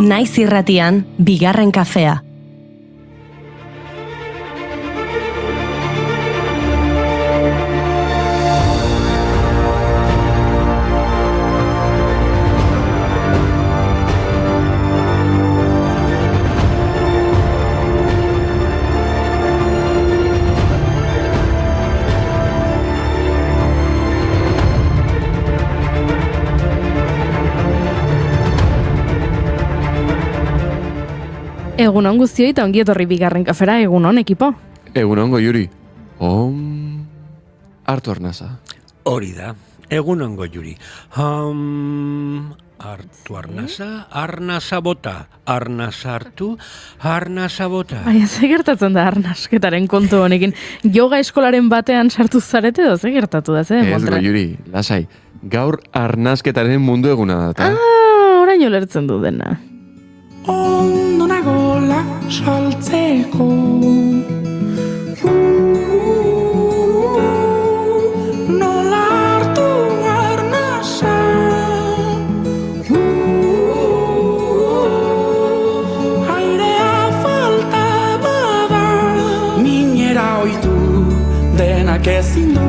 Naiz irratian, bigarren kafea. Egunon guztioi eta ongi etorri bigarren kafera, egunon ekipo. Egunon Goiuri. Hartu arnasa. Hori da, egunon Goiuri. Hartu arnasa, arnasa bota. Arnasa hartu, arnasa bota. Baina, ze gertatzen da arnasketaren kontu honekin? Yoga eskolaren batean sartu zarete edo ze gertatu da, ze? Ez Goiuri, lasai. Gaur arnasketaren mundu eguna da. Orain ulertzen du dena. Ondo nagola saltzeko nola hartu arnasa airea falta bada minera oitu denak ezin du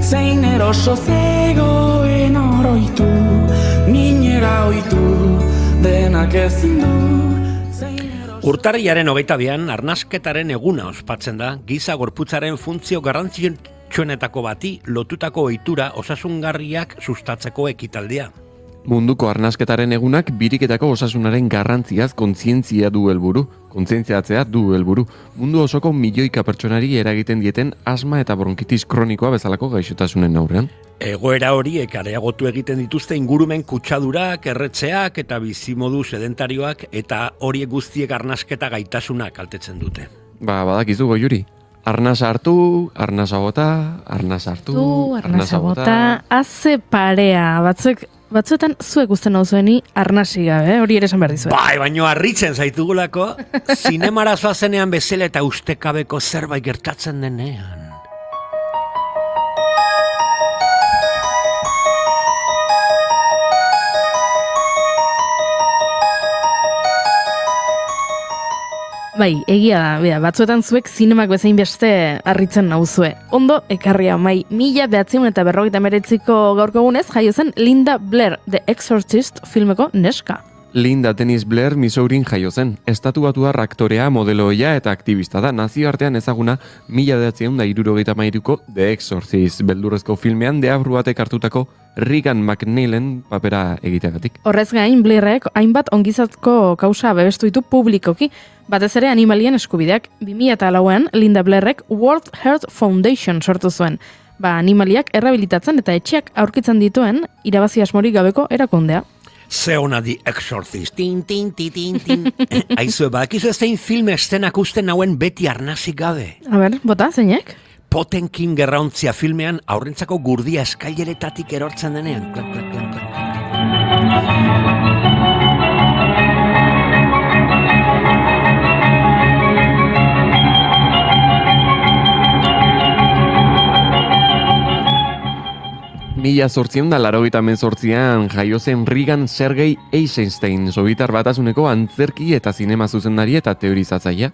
zein eroso zegoen oroitu minera oitu denak ezin du. Urtarrilaren 22an arnasketaren eguna ospatzen da, giza gorputzaren funtzio garrantzitsuenetako bati lotutako ohitura osasungarriak sustatzeko ekitaldia. Munduko arnasketaren egunak biriketako osasunaren garrantziaz kontzientzia du helburu. Kontzientziatzea du helburu. Mundu osoko milioika pertsonari eragiten dieten asma eta bronkitis kronikoa bezalako gaixotasunen aurrean. Egoera horiek areagotu egiten dituzte ingurumen kutsadurak, erretzeak eta bizimodu sedentarioak eta horiek guztiek arnasketa gaitasuna kaltetzen dute. Badakizu Goiuri. Arnasa hartu, arnasa bota, arnasa hartu, arnasa bota. Haze parea, batzuetan zuek usten hau zueni arnasi gabe, hori ere esan behar dizuet. Bai, baino harritzen zaitugulako, zinemara zoazenean bezala eta ustekabeko zerbait gertatzen denean. Bai, egia da, batzuetan zuek zinemak bezain beste harritzen nauzue. Ondo, ekarria mai, 1959ko gaurko egunez jaio zen Linda Blair, The Exorcist filmeko neska. Linda Dennis Blair Missourin jaio zen. Estatubatuar aktorea, modeloia eta aktivista da. Nazioartean ezaguna 1973ko The Exorcist beldurrezko filmean deabru batek hartutako Regan McNeilen papera egiteagatik. Horrez gain, Blairrek hainbat ongizatko kausa bebestu ditu publikoki, batez ere animalien eskubideak. 2004an Linda Blairrek World Heart Foundation sortu zuen. Animaliak errabilitatzen eta etxeak aurkitzen dituen irabazi asmorik gabeko erakundea. Ze hona The Exorcist, tin. Aizue, badakizu zein film estenak usten nauen beti arnasik gabe. A ber, bota, zeinek? Potemkin gerraontzia filmean aurrentzako gurdia eskaileretatik erortzen denean. Klak, klak, klak, klak, klak. Mila 1988an jaio zen Regan Sergei Eisenstein, Sobietar Batasuneko antzerki eta zinema zuzendari eta teorizatzailea.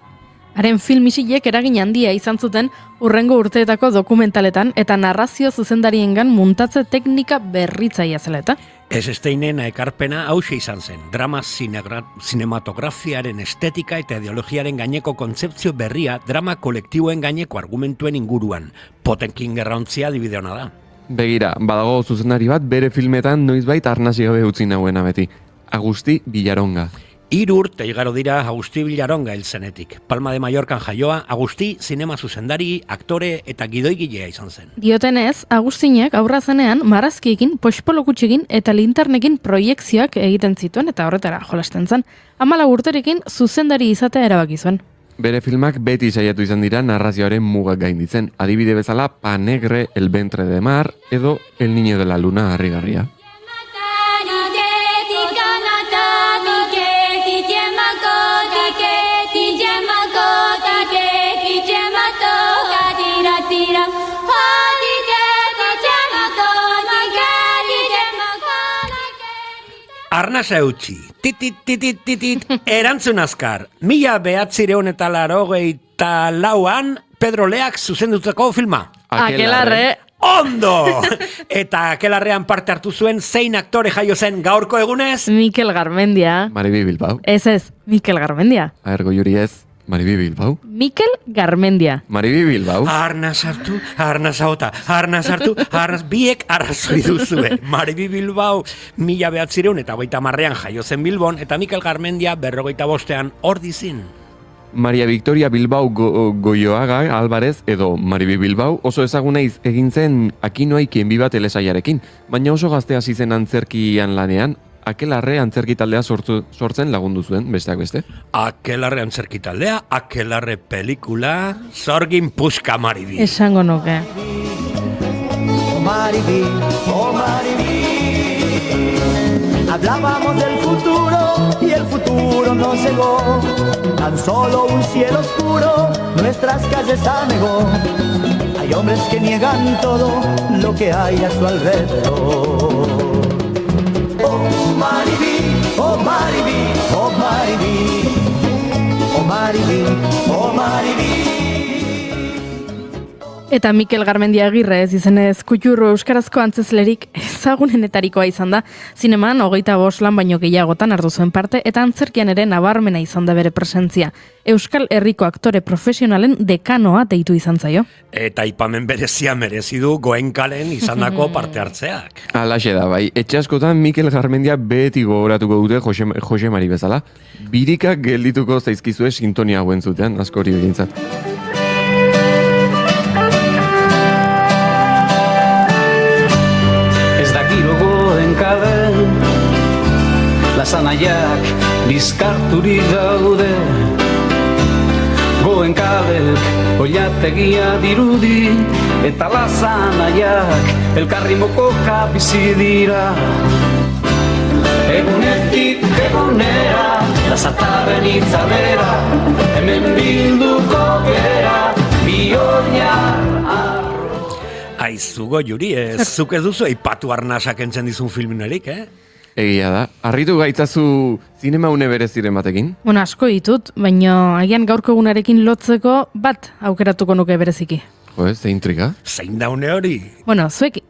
Haren film isilek eragin handia izan zuten hurrengo urteetako dokumentaletan eta narrazio zuzendariengan muntatze teknika berritzailea zela eta. Eisensteinen ekarpena hauxe izan zen, drama zinematografiaren estetika eta ideologiaren gaineko kontzeptzio berria drama kolektiboen gaineko argumentuen inguruan. Potemkin gerraontzia adibide ona da. Begira, badago zuzendari bat bere filmetan noizbait arnasi gabe utzi nauena beti. Agusti Villaronga. 3 urte igaro dira Agusti Villaronga hil zenetik. Palma de Mallorcan jaioa, Agusti zinema zuzendari, aktore eta gidoigilea izan zen. Diotenez, Agustinek aurra zenean marrazkiekin, poxpolokutxekin eta linternekin proiekzioak egiten zituen eta horretara jolasten zen. 14 urterekin zuzendari izatea erabaki zuen. Bere filmak beti saiatu izan dira narrazioaren mugak gainditzen. Adibide bezala Pa Negre, El Ventre de Mar edo El Niño de la Luna harrigarria. Arnasa eutxi, titit, erantzun azkar. 1984an Pedro Leak zuzendutako filma. Akelarre. Ondo! Eta akelarrean parte hartu zuen zein aktore jaio zen gaurko egunez? Mikel Garmendia. Maribi Bilbao. Ez, Mikel Garmendia. Aergo Juri ez. Maribi Bilbao. Mikel Garmendia. Maribi Bilbao. Arnaz hartu, arnaz ahota, arnaz hartu, arnaz biek arrazoi duzue. Maribi Bilbao 1950an jaio zen Bilbon, eta Mikel Garmendia 55ean hor dizin. Maria Victoria Bilbao Goioaga Alvarez edo Maribi Bilbao oso ezaguna egin zen Akinoa ikien biba telesaiarekin, baina oso gazte hasi zen antzerkian lanean, Akelarre antzerki taldea sortzen lagundu zuen, besteak beste. Akelarre antzerki taldea, Akelarre pelikula, Sorgin puska Maribi. Esango nuke. Maribi, oh Maribi. Hablábamos del futuro y el futuro nos cegó. Tan solo un cielo oscuro nuestras calles anegó. Hay hombres que niegan todo lo que hay a su alrededor. Oh Maribi, oh Maribi, oh Maribi, oh Maribi, oh Maribi. Eta Mikel Garmendia Agirre ez izenez kuturro euskarazko antzezlerik ezagunenetarikoa izan da. Zineman 25 lan baino gehiagotan hartu zuen parte eta antzerkian ere nabarmena izan da bere presentzia. Euskal Herriko aktore profesionalen dekanoa deitu izan zaio. Eta aipamen berezia merezi du Goenkalen izandako parte hartzeak. Alaxe da, bai. Etxe askotan Mikel Garmendia beti gogoratuko dute Jose Mari bezala. Birikak geldituko zaizkizue sintonia hauen zutean, askori begintzat. Lasanaiak bizkarturik daude, Goenkabek oilategia dirudi, eta lasanaiak elkarri mokoka bizi dira. Egunetik egunera, lasartaren itzalera, hemen bilduko gera, bioiar Aizugo Juri, zuk ez duzu eipatu arnasak entzen dizun filminerik, Egia da. Arritu gaitzazu zinema une bereziren batekin? Bueno, asko ditut, baina agian gaurko egunarekin lotzeko bat aukeratuko nuke bereziki. Jo, ze intriga. Zein daune hori? Bueno, zuek,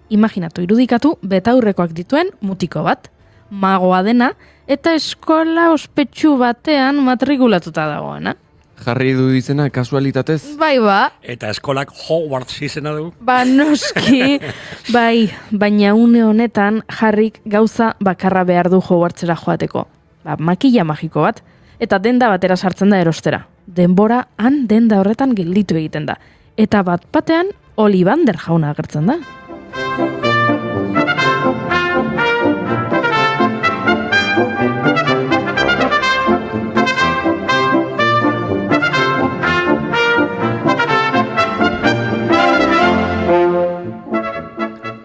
imaginatu, irudikatu betaurrekoak dituen mutiko bat, magoa dena, eta eskola ospetsu batean matrikulatuta dagoena. Jarri du izena kasualitatez? Bai ba. Eta eskolak Hogwarts izena du? Ba noski, bai, baina une honetan Harryk gauza bakarra behar du Hogwartsera joateko. Ba, makilla magiko bat, eta denda batera sartzen da erostera. Denbora han denda horretan gelditu egiten da. Eta bat batean Ollivander jauna agertzen da.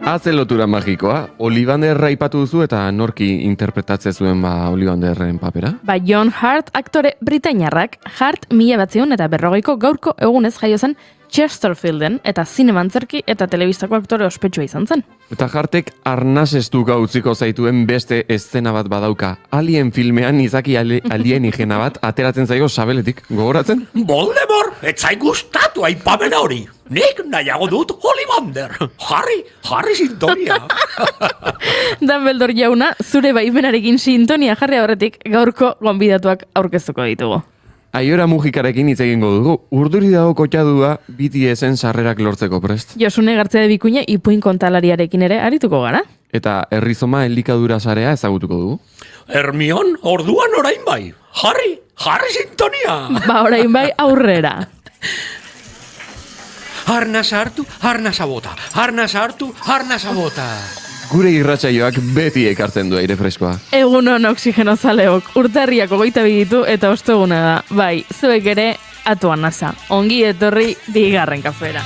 Haze lotura magikoa, Ollivander aipatu duzu eta norki interpretatze zuen Ollivanderren papera? Ba, John Hart aktore britainiarrak, Hart 1940ko gaurko egunez jaio zen Chesterfielden eta zinemantzerki eta telebistako aktore ospetsua izan zen. Eta Hartek arnasestuka utziko zaituen beste eszena bat badauka. Alien filmean izaki alienigena bat ateratzen zaio sabeletik. Gogoratzen? Voldemort! Etzai gustatu aipamena hori! Nik nahiago dut Ollivander! Harry sintonia! Dumbledore jauna, zure baimenarekin sintonia jarri aurretik gaurko gonbidatuak aurkeztuko ditugu. Aiora Mujikarekin hitz egingo dugu. Urduri dago kotxadua BTS-en sarrerak lortzeko prest. Josune Gartzea de Bikuña ipuin kontalariarekin ere arituko gara. Eta herrizoma elikadura sarea ezagutuko dugu. Hermion, orduan orain bai! Harry sintonia! Ba, orain bai aurrera. Arnaz hartu, arnaz abota. Arnaz hartu, arnaz abota. Gure irratsaioak beti ekartzen du aire freskoa. Egunon oxigeno zaleok, urtarriak 22 ditu eta osteguna da. Bai, zuek ere atuan nasa. Ongi etorri bigarren kafera.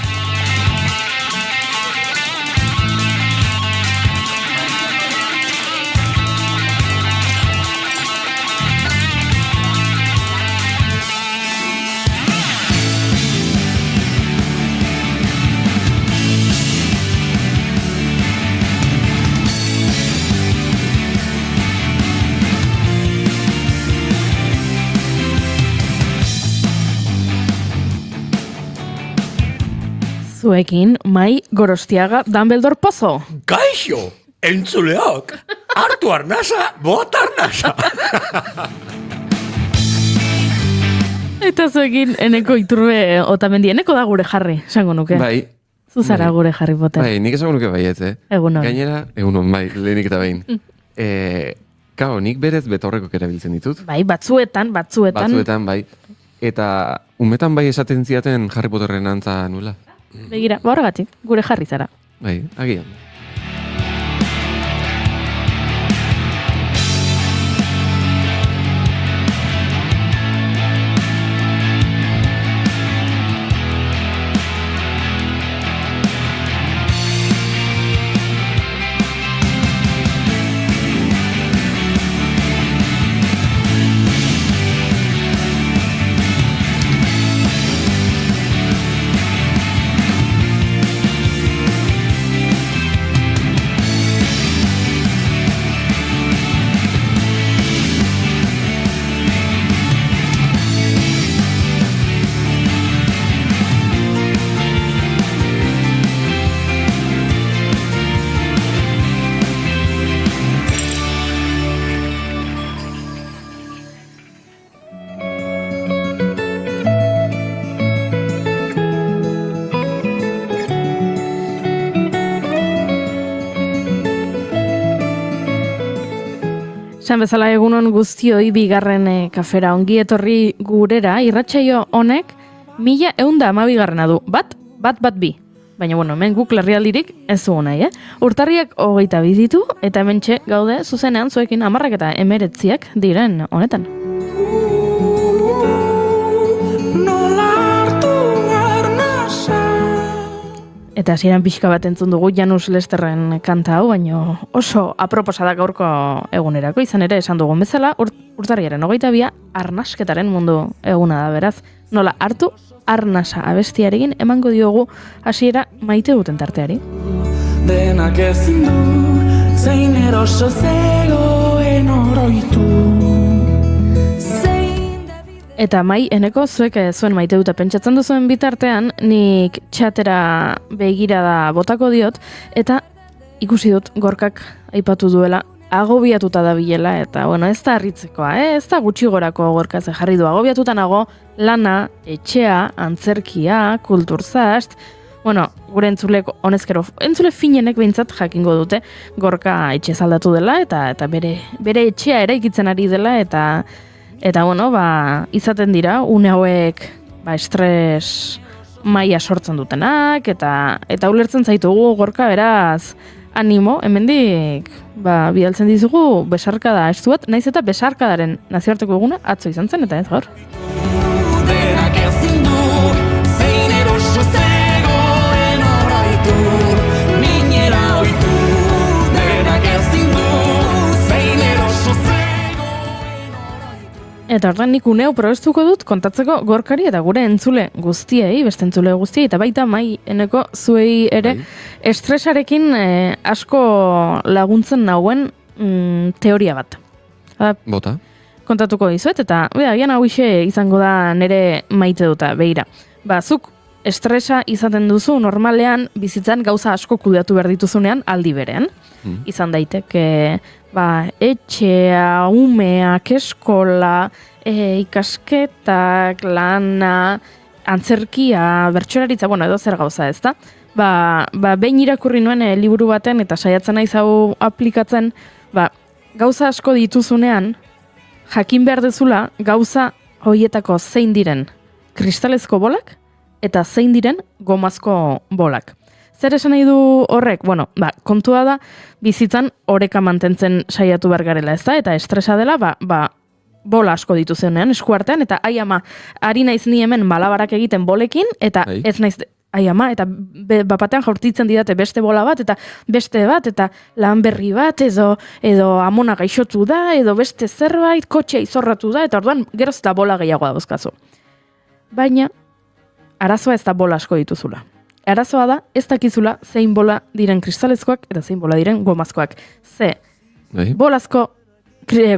Zuekin, Mai Gorostiaga Dumbledore Pozo. Gaixo, entzuleok, hartu arnasa, bota arnasa. Eta zuekin, eneko Iturbe Otamendi, eneko da gure Harry, esango nuke. Bai. Zuzara bai. gure Harry Potter. Bai, nik esango nuke baietz, Egunon. Gainera, egunon, bai, lehenik eta behin. Kao, nik berez betorrekok erabiltzen ditut. Bai, batzuetan. Batzuetan, bai. Eta umetan bai esaten ziaten Harry Potterren antza nula. Begira, horregatik, gure Harry zara. Bai, agian. Esan bezala egunon guztioi bigarren kafera ongi etorri gurera, irratsaio honek 1112 du. Bat bi. Baina, bueno, hemen guk larrialdirik ez dugu nahi, Urtarriak 22 ditu, eta hementxe gaude zuzenean zuekin 10 eta 19 diren honetan. Eta hasieran pixka bat entzun dugu Janus Lesterren kanta hau, baino oso aproposa da gaurko egunerako, izan ere esan dugun bezala, urtarriaren 22 arnasketaren mundu eguna da, beraz. Nola hartu arnasa abestiarekin emango diogu hasiera maite duten tarteari. Denak ezin du, zein eroso zegoen oroitu. Eta Mai, eneko zuek zuen maite duta pentsatzen duzuen bitartean, nik txatera begirada botako diot, eta ikusi dut Gorkak aipatu duela, agobiatuta da bilela, eta bueno, ez da harritzekoa, ez da gutxi gorako Gorka ze jarri du, agobiatuta nago lana, etxea, antzerkia, kulturzast, bueno, gure entzuleko honezkero, entzule finenek behintzat jakingo dute, Gorka etxe zaldatu dela, eta bere etxea eraikitzen ari dela, eta bueno, izaten dira, une hauek estres maila sortzen dutenak, eta ulertzen zaitugu Gorka, beraz, animo, hemendik bidaltzen dizugu besarkada estuat, naiz eta besarkadaren nazioarteko eguna atzo izan zen, eta ez gaur. Denak ezin du, zein eroso zegoen oroitu, minera oitu. Denak ezin du, zein eroso zegoen oroitu. Eta ordan nik uneo probestuko dut kontatzeko Gorkari eta gure entzule guztiei, beste entzule guztiei, eta baita Mai eneko zuei ere estresarekin asko laguntzen nauen teoria bat. Bota. Kontatuko dizuet, eta agian hau izango da nere maite duta, begira. Zuk estresa izaten duzu normalean bizitzan gauza asko kudeatu behar dituzunean aldi berean. Izan daiteke etxea, umeak, eskola, ikasketak, lana, antzerkia, bertsolaritza, bueno, edo zer gauza, ezta? Behin irakurri nuen liburu baten eta saiatzen naiz hau aplikatzen, gauza asko dituzunean, jakin behar dezula gauza horietako zein diren kristalezko bolak eta zein diren gomazko bolak. Zer esan nahi du horrek? Bueno, kontua da bizitzan oreka mantentzen saiatu behar garela, ezta? Eta estresa dela, bola asko dituzenean eskuartean, eta ai ama, ari naiz ni hemen malabarak egiten bolekin, eta ez naiz, ai ama, eta bapatean jaurtitzen didate beste bola bat, eta beste bat, eta lan berri bat, edo amona gaixotu da, edo beste zerbait, kotxea izorratu da, eta orduan geroz eta bola gehiago da bozkazu. Baina, arazoa ez da bola asko dituzula. Arazoa da, ez dakizula zein bola diren kristalezkoak eta zein bola diren gomazkoak.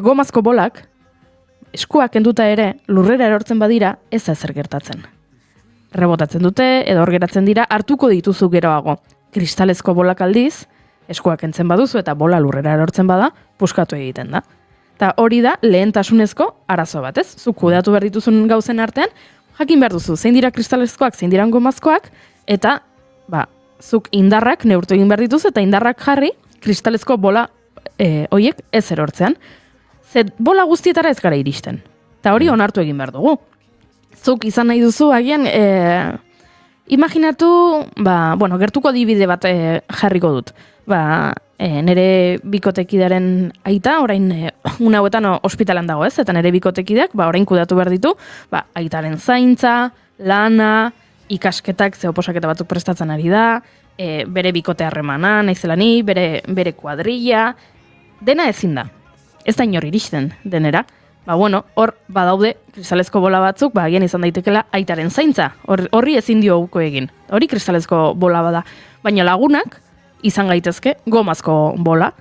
Gomazko bolak, eskuak enduta ere, lurrera erortzen badira, ez da ezer gertatzen. rebotatzen dute, edo hor geratzen dira, hartuko dituzu geroago. Kristalezko bolak aldiz, eskuak entzen baduzu eta bola lurrera erortzen bada, puskatu egiten da. Eta hori da lehentasunezko arazo bat, ez? Zuk kudeatu behar dituzun gauzen artean, jakin behar duzu, zein dira kristalezkoak, zein dira gomazkoak, eta zuk indarrak neurtu egin behar dituzu, eta indarrak jarri kristalezko bola hoiek ez erortzean. Ze bola guztietara ez gara iristen. Eta hori onartu egin behar dugu. Zuk izan nahi duzu, agian, imaginatu, gertuko adibide bat jarriko dut. Nere bikotekidaren aita, orain une hauetan ospitalan dago, ez? Eta nere bikotekideak, orain kudeatu behar ditu, aitaren zaintza, lana, ikasketak, oposaketa batzuk prestatzen ari da, bere bikote harremana, naizelani, bere kuadrilla, dena ezin da. Ez da inor iristen denera. Hor badaude kristalezko bola batzuk, agian izan daitekela aitaren zaintza. Horri ezin dio uko egin. Hori kristalezko bola bada. Baina lagunak izan gaitezke gomazko bola.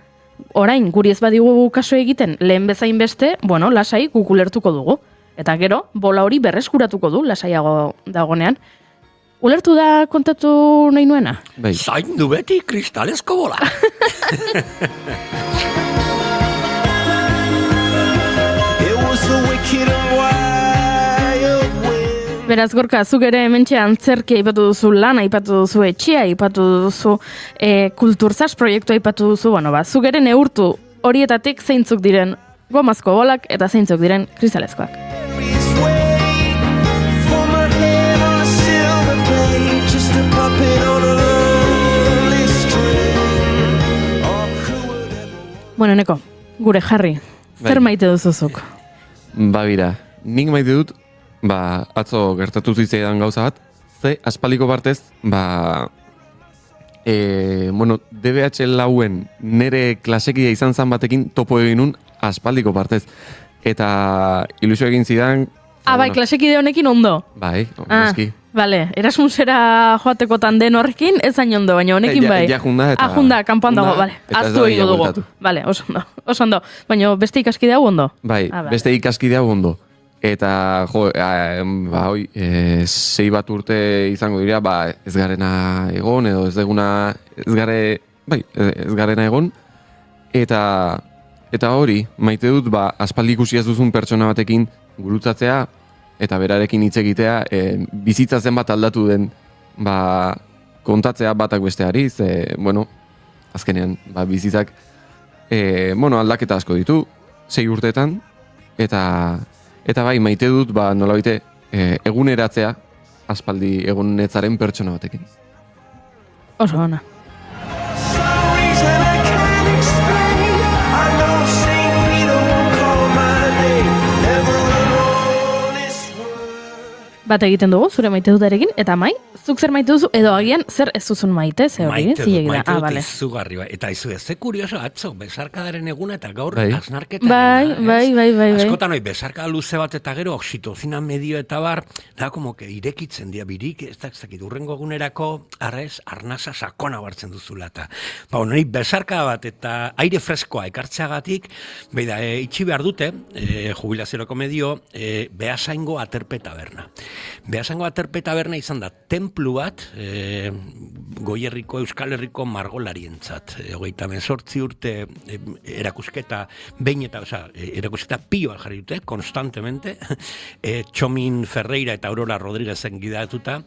Orain, guri ez badigu kaso egiten, lehen bezain beste, lasai guk ulertuko dugu. Eta gero, bola hori berreskuratuko du, lasaiago dagonean. Ulertu da kontatu nahi nuena? Bai. Zaindu beti kristalezko bola. Beraz, Gorka, zuk ere hementxe antzerki aipatu duzu, lan aipatu duzu, etxea aipatu duzu, kulturzas proiektu aipatu duzu, zuk ere neurtu horietatik zeintzuk diren gomazko bolak eta zeintzuk diren kristalezkoak. Neko, gure Jarri, zer maite duzuzuk? Bira, nik maite dut, atzo gertatu zitzaidan gauza bat, ze aspaldiko partez, DBH lauen nere klasekidea izan zan batekin topo eginun aspaldiko partez. Eta ilusio egin zidan... Klasekide honekin ondo? Bai, eski. Bale, Erasmusera joateko tanden horrekin, ez hain ondo, baina honekin bai. Ja junda eta... Junda, kanpoan dago, bale. Aztu egingo dugu. Bale, oso ondo. Baina beste ikaskide hau ondo? Bai, beste ikaskide hau ondo. Eta, 6 bat urte izango dira, ez garena egon, edo ez garena egon. Eta hori, maite dut, aspaldi ikusi ez duzun pertsona batekin gurutzatzea, eta berarekin hitz egitea, bizitza zenbat aldatu den, kontatzea batak besteari, azkenean, bizitzak, aldaketa asko ditu, 6 urteetan, eta bai, maite dut, nolabite, eguneratzea, aspaldi egunetzaren pertsona batekin. Oso ona. Bat egiten dugu, zure maite dutarekin, eta Mai, zuk zer maite duzu, edo agian zer ez duzun maite, ze hori, maite dut izugarri, eta izu, ze kurioso, atzo, besarkadaren eguna, eta gaur hausnarketa. Bai. Askotan hoi, besarkada luze bat eta gero, oxitozina medio eta bar, da, como que irekitzen dira birik, ez dakit, urrengo egunerako, arnasa sakona bartzen duzula, eta, hori, besarkada bat, eta aire freskoa ekartzeagatik, itxi behar dute, jubilaziorako medio, Beasaingo Aterpe Taberna. Beasaingo Aterpe Taberna izan da templu bat, Goierriko, Euskal Herriko margolarientzat. 28 urte erakusketa erakusketa pioa jarri dute, konstantemente, Txomin Ferreira eta Aurora Rodríguezen gidatuta.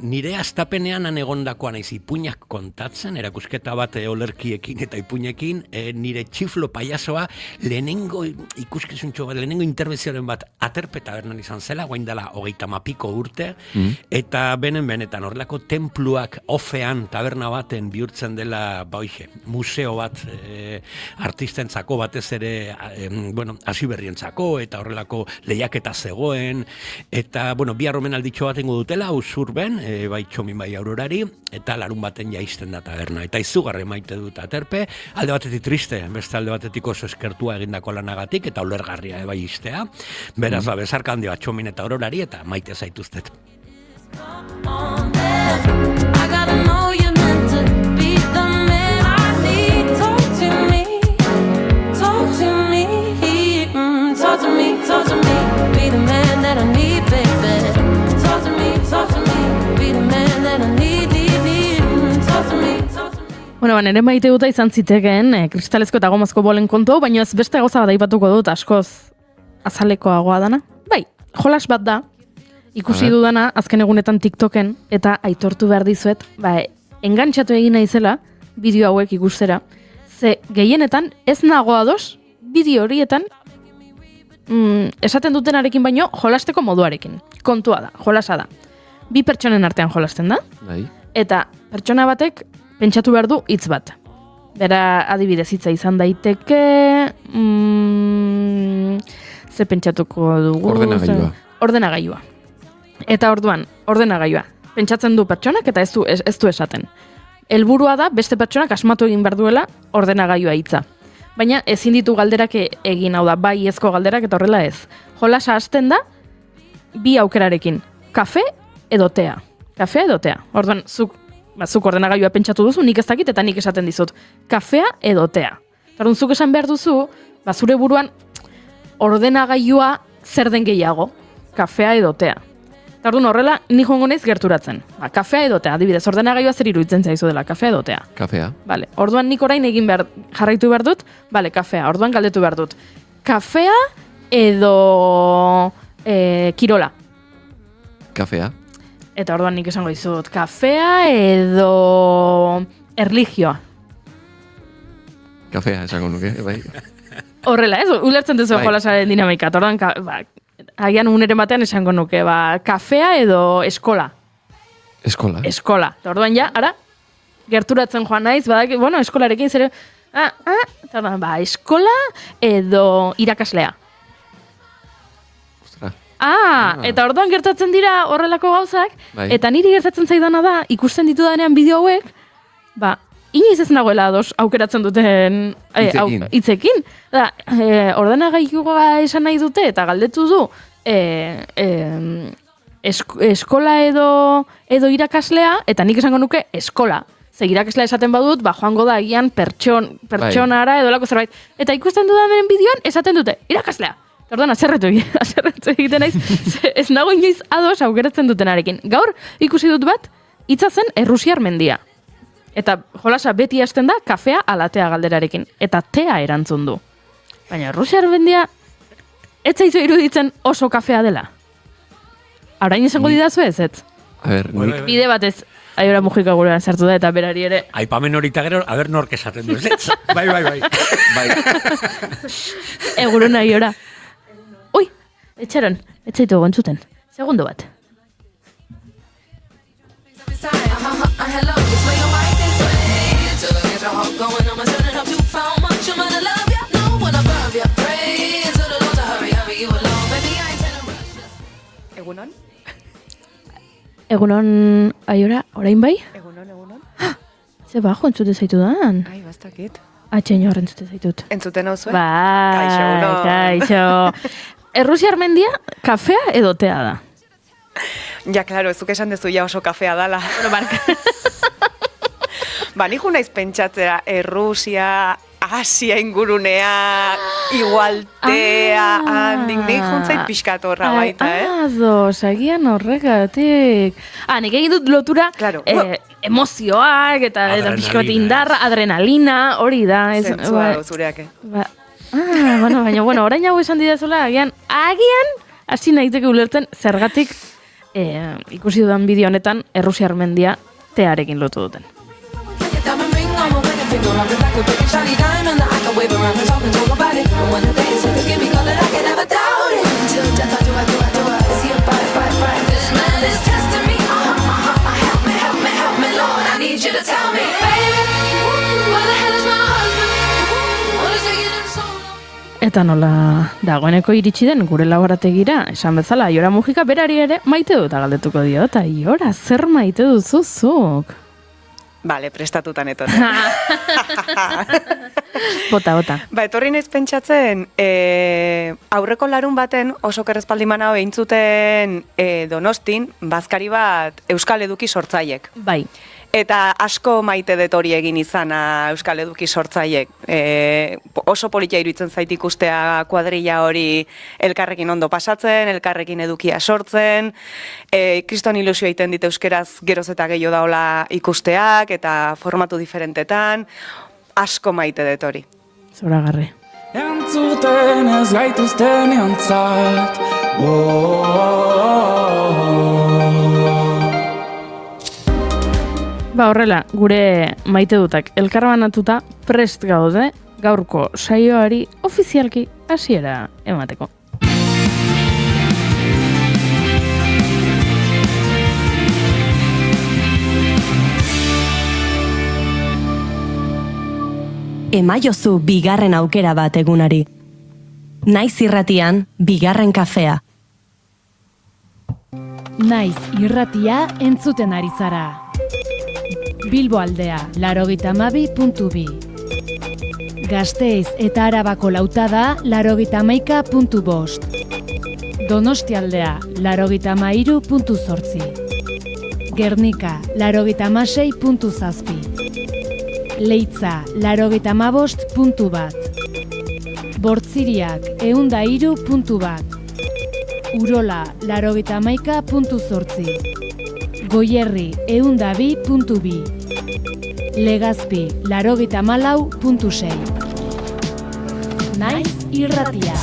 Nire astapenean egondakoa naiz ipuinak kontatzen, erakusketa bat olerkiekin eta ipuinekin, nire txiflo paiazoa lehenengo ikuskizuntxo bat, lehenengo intervenzioaren bat Aterpe Tabernan izan zela, guain dela 30 urte, eta benetan horrelako tenpluak ofean taberna baten bihurtzen dela museo bat artistentzako batez ere hasiberrientzako eta horrelako lehiaketa zegoen eta bihar omenalditxo bat ingo dutela Usurben, bai Txomin bai Aurorari eta larun baten jaisten da taberna eta izugarri maite dut Aterpe, alde batetik triste, beste alde batetik oso eskertua egindako lanagatik eta ulergarria bai iztea, beraz bezarka handi bat Txomin eta Aurorari eta maite zaituztet. Talk to me, be the man that I need, baby. Talk to me, nire maite duta izan zitekeen kristalezko eta gomazko bolen kontu, baina ez beste gauza bat aipatuko dut askoz azalekoagoa dana. Bai, jolas bat da, ikusi dudana azken egunetan TikToken, eta aitortu behar dizuet, engantxatu egin naizela bideo hauek ikustera, ze gehienetan ez nago ados bideo horietan esaten dutenarekin baino jolasteko moduarekin. Kontua da, jolasa da. Bi pertsonen artean jolasten da, eta pertsona batek pentsatu behar du hitz bat. Bera adibidez hitza izan daiteke, ze pentsatuko dugu? Ordenagailua. Eta orduan, ordenagailua. Pentsatzen du pertsonak eta ez du esaten. Helburua da beste pertsonak asmatu egin behar duela ordenagailua hitza. Baina ezin ditu galderak egin, hau da, bai ezko galderak eta horrela ez. Jolasa hasten da bi aukerarekin, kafe edo tea. Kafea edo tea. Orduan, zuk ordenagailua pentsatu duzu, nik ez dakit eta nik esaten dizut. Kafea edo tea. Orduan, zuk esan behar duzu, zure buruan ordenagailua zer den gehiago. Kafea edo tea. Orduan, horrela, ni joango naiz gerturatzen. Kafea edo tea, adibidez, ordenagailua zer iruditzen zaizu dela, kafea edo tea. Kafea. Vale, orduan nik orain jarraitu behar dut, vale, kafea, orduan galdetu behar dut. Kafea edo kirola. Kafea. Eta orduan nik esango dizut, kafea edo erlijioa. Kafea, esango nuke, bai. Horrela, ez? Ulertzen duzu jolasaren dinamika. Orduan, agian uneren batean esango nuke, kafea edo eskola. Eskola. Eskola. Orduan ja, ara, gerturatzen joan naiz, bueno, eskolarekin zer, eskola edo irakaslea. Eta orduan gertatzen dira horrelako gauzak, eta niri gertatzen zaidana da, ikusten ditudanean bideo hauek, inoiz ez nagoela ados aukeratzen duten hitzekin. Ordenagailua esan nahi dute eta galdetu du eskola edo irakaslea, eta nik esango nuke eskola. Ze irakaslea esaten badut, joango da agian pertsonara edo lako zerbait. Eta ikusten dudanen bideoan esaten dute irakaslea. Orduan, azerretu egiten naiz, ez nago inoiz ados aukeratzen dutenarekin. Gaur, ikusi dut bat, hitza zen Errusiar mendia. Eta jolasa beti hasten da, kafea ala tea galderarekin. Eta tea erantzun du. Baina Errusiar mendia, ez zaizu iruditzen oso kafea dela. Arain izango didazu ez? Bide batez, aiora mujika gurean sartu da, eta berari ere... Aipamen horita gero, aber nork esaten du, ez? Bai. Eguron aiora. Ui, etxeron, etzaitu gontzuten. Segundo bat. Egunon? Egunon, aiora, orain bai? Egunon. Ze bajo entzute zaitu dan? Ai, bastakit. Atxein hor entzute zaitut. Entzuten hau zuen? Bai, kaixo. Errusiar mendia, kafea edo tea da? Ja, klaro, ezuk esan dezu ja oso kafea dala. Bueno, barka. Nijo naiz pentsatzera, Errusia, Asia ingurunea, igualtea, handik, nik juntzait pixkat horra baita, Agian horregatik. Nik egin dut lotura emozioak eta pixkat indarra, adrenalina, hori da. Zentzua zureak, Baina, orain hau esan didazula, agian, hasi nahiteke ulertzen zergatik ikusi dudan bideo honetan Errusiar mendia tearekin lotu duten. Eta nola dagoeneko iritsi den gure laborategira, esan bezala, Aiora Mujika berari ere maite dut galdetuko dio, eta Aiora, zer maite duzuzuk? Bale, prestatutan etorri. Bota. Etorri naiz pentsatzen, aurreko larun baten oso kerrezpaldiman hau eintzuten Donostin, bazkari bat Euskal Eduki sortzaiek. Bai. Eta asko maite dut hori egin izana Euskal Eduki sortzaiek. Oso politia iruditzen zait ikustea kuadrilla hori elkarrekin ondo pasatzen, elkarrekin edukia sortzen, kriston ilusio egiten dit euskeraz geroz eta gehiago daola ikusteak, eta formatu diferentetan, asko maite dut hori. Zoragarri. Entzuten ez gaituzten eontzat. Ba horrela, gure maite dutak elkarbanatuta prest gaude gaurko saioari ofizialki hasiera emateko. Emaiozu bigarren aukera bat egunari. Naiz irratian, bigarren kafea. Naiz irratia entzuten ari zara. Bilbo aldea, 92.2. Gasteiz eta Arabako lautada, 91.5. Donostialdea, 93.8. Gernika, 96.7. Leitza, 95.1. Bortziriak, 103.1. Urola, 91.8. Goierri, 102.2. Legazpi, 94.6. Naiz irratia.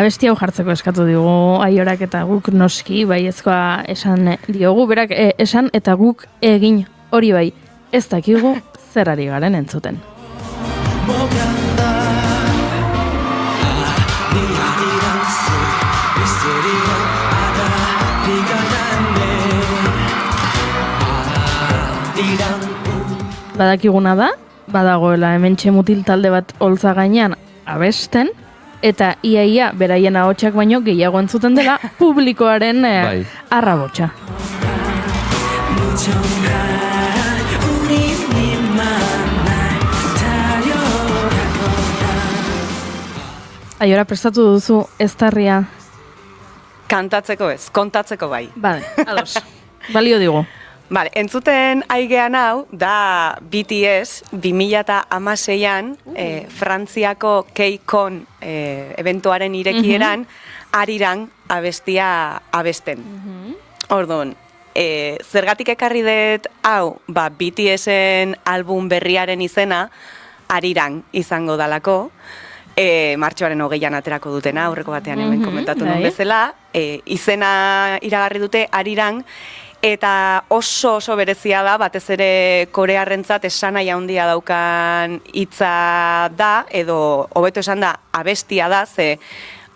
Abesti hau jartzeko eskatu digu Aiorak eta guk noski baiezkoa esan diogu, berak esan eta guk egin hori bai. Ez dakigu zer ari garen entzuten. Badakiguna da, badagoela hementxe mutil talde bat oltza gainean abesten, eta iaia beraien ahotsak baino gehiago entzuten dela publikoaren arrabotsa. Aiora, prestatu duzu eztarria? Kantatzeko ez, kontatzeko bai. Bale, ados. Balio digu. Vale, entzuten aigean hau da BTS 2016an Frantziako K-Con eventuaren irekieran ariran abestia abesten. Orduan, zergatik ekarri dut hau, BTSen album berriaren izena ariran izango dalako, martxoaren 20an aterako dutena, aurreko batean hemen komentatu non bezala, izena iragarri dute ariran, eta oso berezia da, batez ere korearrentzat esanaia handia daukan hitza da, edo hobeto esan da, abestia da, ze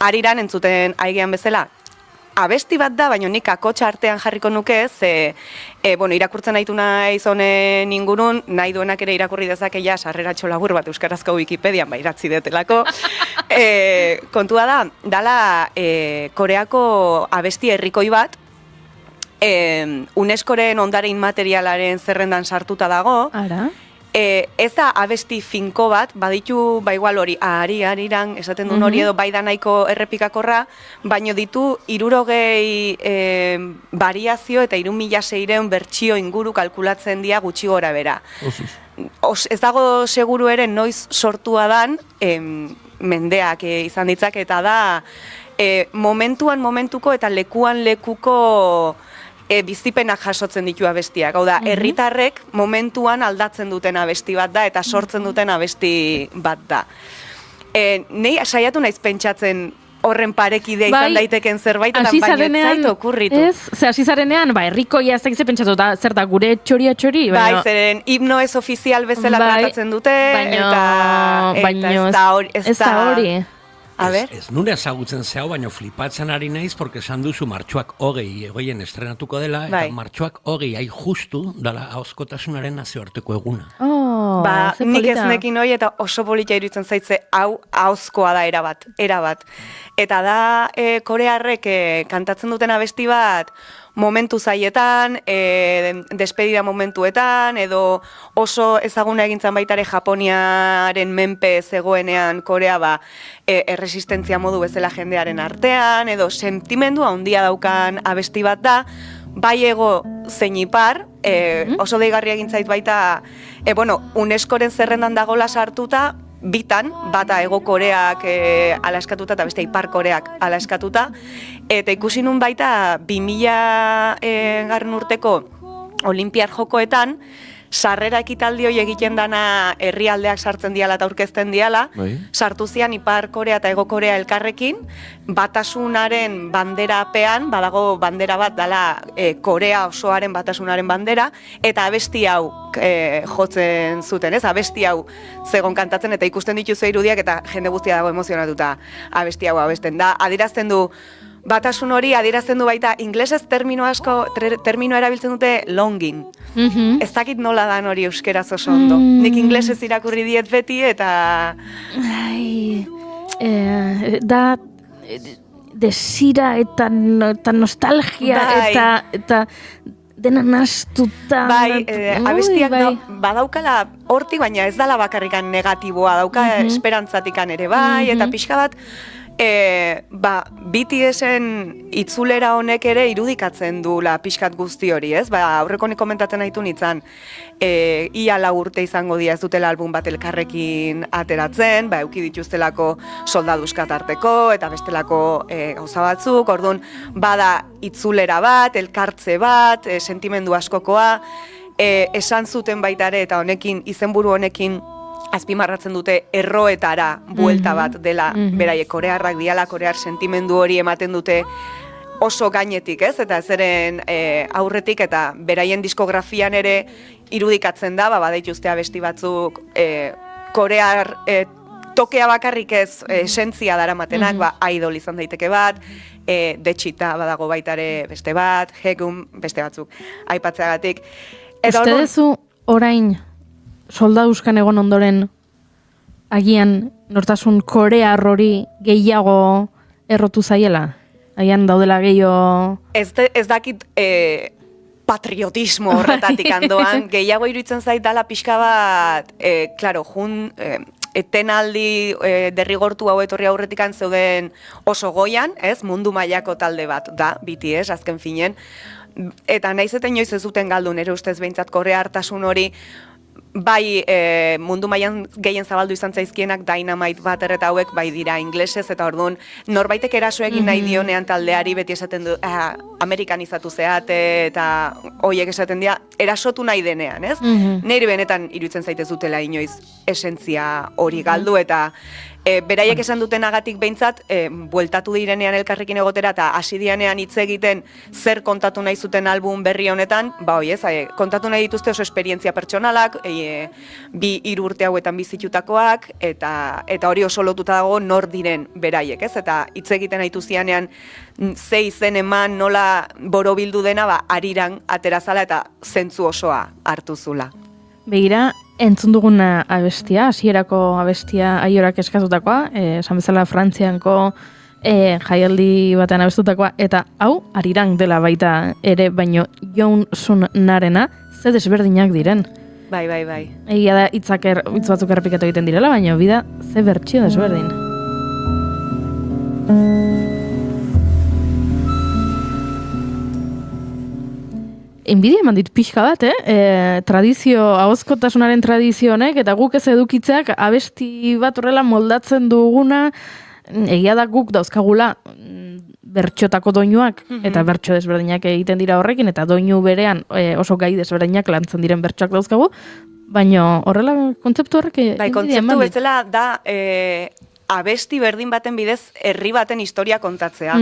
ariran entzuten aigean bezala, abesti bat da, baina nik akotxa artean jarriko nuke, ze, irakurtzen nahitu naiz honen ingurun, nahi duenak ere irakurri dezakeia sarreratxo labur bat euskarazko Wikipedian, idatzi detelako. Kontua da, dala Koreako abesti herrikoi bat, UNESCOren ondare inmaterialaren zerrendan sartuta dago. Ara? Ez da abesti finko bat, baditu, igual hori, ariran, esaten duen hori edo bai da nahiko errepikakorra, baino ditu 60 variazio eta 3600 bertsio inguru kalkulatzen dira gutxi gora bera. Ez dago seguru ere noiz sortua dan, mendeak izan ditzak, eta da momentuko eta lekuan lekuko bizipenak jasotzen ditu abestiak. Hau da, herritarrek momentuan aldatzen duten abesti bat da, eta sortzen duten abesti bat da. Nei saiatu naiz pentsatzen horren parekidea izan daiteken zerbait, eta baina zait okurritu. Ez, hasi zarenean, herrikoia ez dakize pentsatu, zer da, gure txori? Bai, zeren himno ez ofizial bezala tratatzen dute, eta ez da hori. A ber? Ez nune ezagutzen zehau, baina flipatzen ari naiz, porque esan duzu martxoak 20 egoien estrenatuko dela, eta martxoak 20 hai justu dala ahozkotasunaren nazioarteko eguna. Ba, nik ez nekin hoi eta oso polita iruditzen zaitze hau ahozkoa da erabat. Eta da korearrek kantatzen duten abesti bat momentu zaietan, despedida momentuetan, edo oso ezaguna egintzen baitare Japoniaren menpe zegoenean Korea erresistentzia modu bezala jendearen artean, edo sentimendua handia daukan abesti bat da, bai ego zein ipar, oso deigarria egin zait baita, UNESCOren zerrendan dagola sartuta, bitan, bata Hego Koreak ala eskatuta eta beste Ipar Koreak ala eskatuta, eta ikusi nun baita 2000 garren urteko Olinpiar Jokoetan, sarrera ekitaldi hori egiten dana herrialdeak sartzen diala eta aurkezten diala, sartu zian Ipar Korea eta Hego Korea elkarrekin, batasunaren banderapean, badago bandera bat dala Korea osoaren batasunaren bandera, eta abesti hau jotzen zuten, ez? Abesti hau zegon kantatzen eta ikusten dituzu irudiak eta jende guztia dago emozionatuta abesti hau abesten da. Adierazten du batasun hori, adierazten du baita inglesez termino erabiltzen dute longing. Ez dakit nola dan hori euskeraz oso ondo. Nik inglesez irakurri diet beti eta... Da desira eta nostalgia eta dena nastuta. Abestiak badaukala hortik, baina ez dala bakarrikan negatiboa, dauka esperantzatikan ere bai, eta pixka bat, BTS-en itzulera honek ere irudikatzen duela pixkat guzti hori, ez? Aurreko nik komentatzen nahitu nintzen, ia 4 urte izango dira ez dutela album bat elkarrekin ateratzen, euki dituztelako soldaduzkat arteko, eta bestelako gauza batzuk, orduan bada itzulera bat, elkartze bat, sentimendu askokoa, esan zuten baitare, eta honekin, izenburu honekin, azpimarratzen dute erroetara buelta bat dela, beraiek korearrak diala, korear sentimendu hori ematen dute oso gainetik, ez? Eta zeren aurretik eta beraien diskografian ere irudikatzen da, badaituzte abesti batzuk korear tokea bakarrik ez esentzia daramatenak, idol izan daiteke bat, Dechita badago baitare beste bat, Hegum beste batzuk aipatzeagatik. Uste duzu orain soldaduzkan egon ondoren agian nortasun korear hori gehiago errotu zaiela? Agian daudela gehiago... Ez dakit patriotismo horretatik andoan, gehiago iruditzen zait dala pixka bat, etenaldi derrigortu hau etorri aurretikan zeuden oso goian, ez? Mundu mailako talde bat da, BTS, azken finen, eta naiz eta inoiz ez duten galdu, nire ustez behintzat koreartasun hori, bai mundu mailan gehien zabaldu izan zaizkienak Dynamite Butter eta hauek bai dira inglesez, eta orduan norbaitek eraso egin nahi dionean taldeari beti esaten du amerikanizatu zeate eta hoiek esaten dira erasotu nahi denean, ez? Niri benetan iruditzen zaitez dutela inoiz esentzia hori galdu eta beraiek esan dutenagatik behintzat, bueltatu direnean elkarrekin egotera eta hasi dianean hitz egiten zer kontatu nahi zuten album berri honetan, kontatu nahi dituzte oso esperientzia pertsonalak, 2 urte hauetan bizitutakoak, eta hori oso lotuta dago nor diren beraiek, ez? Eta hitz egiten nahi zianean ze izen eman nola borobildu dena, ariran aterazala eta zentzu osoa hartu zula. Begira, entzun duguna abestia, hasierako abestia Aiorak eskatutakoa, esan bezala Frantzianko jaialdi batean abestutakoa, eta hau Arirang dela baita ere, baino Yoon Sun-narena ze desberdinak diren. Bai. Egia da hitz batzuk errepikatu egiten direla, baina bida ze bertsio desberdin. Enbidia eman dit pixka bat, ahozkotasunaren tradizio honek, eta guk ez edukitzeak abesti bat horrela moldatzen duguna, egia da guk dauzkagula bertxotako doinuak, eta bertxo desberdinak egiten dira horrekin, eta doinu berean oso gai desberdinak lantzen diren bertxoak dauzkagu, baina horrela kontzeptu horrek enbidia eman dit. Kontzeptu bezala da abesti berdin baten bidez herri baten historia kontatzea.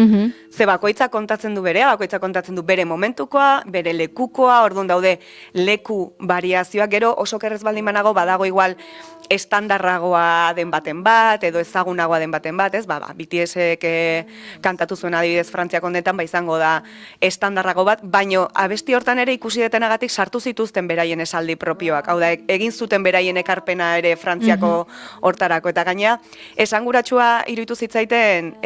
Ze bakoitza kontatzen du berea, bakoitza kontatzen du bere momentukoa, bere lekukoa, orduan daude leku variazioak, gero oso kerrez baldin banago badago igual estandarragoa den baten bat, edo ezagunagoa den baten bat, ez? BTS-ek kantatu zuen adibidez Frantziak honetan, izango da estandarrago bat, baino abesti hortan ere ikusi detenagatik sartu zituzten beraien esaldi propioak, hau da, egin zuten beraien ekarpena ere Frantziako hortarako, eta gaina, esanguratsua iruditu zitzaiten,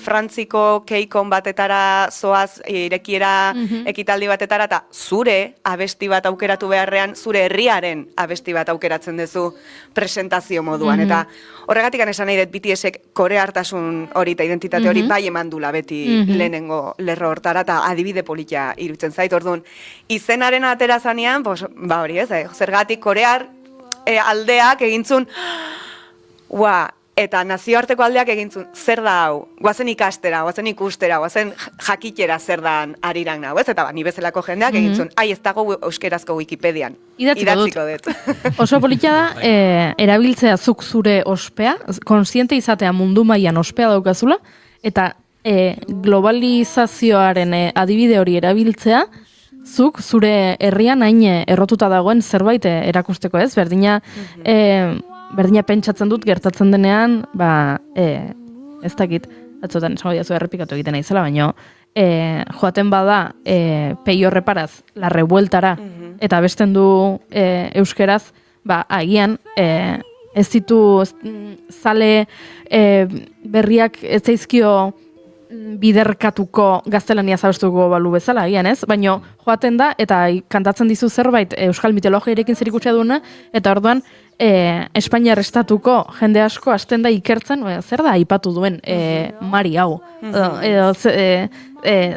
Frantziko keikon batetara zoaz, irekiera ekitaldi batetara, eta zure abesti bat aukeratu beharrean, zure herriaren abesti bat aukeratzen duzu presentazio moduan, eta horregatik esan nahi dut BTS-ek koreartasun hori eta identitate hori bai eman dula beti lehenengo lerro hortara, eta adibide polita iruditzen zait, orduan, izenaren atera zanean, hori ez, zergatik korear aldeak egintzun, eta nazioarteko aldeak egintzun, zer da hau, guazen ikastera, guazen ikustera, guazen jakitera zer dan ariran nahu, ez? Eta ni bezalako jendeak egintzun, ez dago euskerazko Wikipedian. Idatziko dut. Oso polita da, erabiltzea zuk zure ospea, konsiente izatea mundu mailan ospea daukazula, eta globalizazioaren adibide hori erabiltzea, zuk zure herrian hain errotuta dagoen zerbait erakusteko, ez? Berdina pentsatzen dut gertatzen denean, ez dakit, atzotan esango diazu errepikatu egiten naizela, baina joaten bada peio reparaz, la revueltara, eta abesten du euskeraz, agian ez ditu zale berriak ez zaizkio biderkatuko gaztelania zabestuko balu bezala, agian ez? Baina joaten da, eta kantatzen dizu zerbait euskal mitologiarekin zerikusia duena, eta orduan Espainiar estatuko jende asko hasten da ikertzen, zer da aipatu duen Mari hau.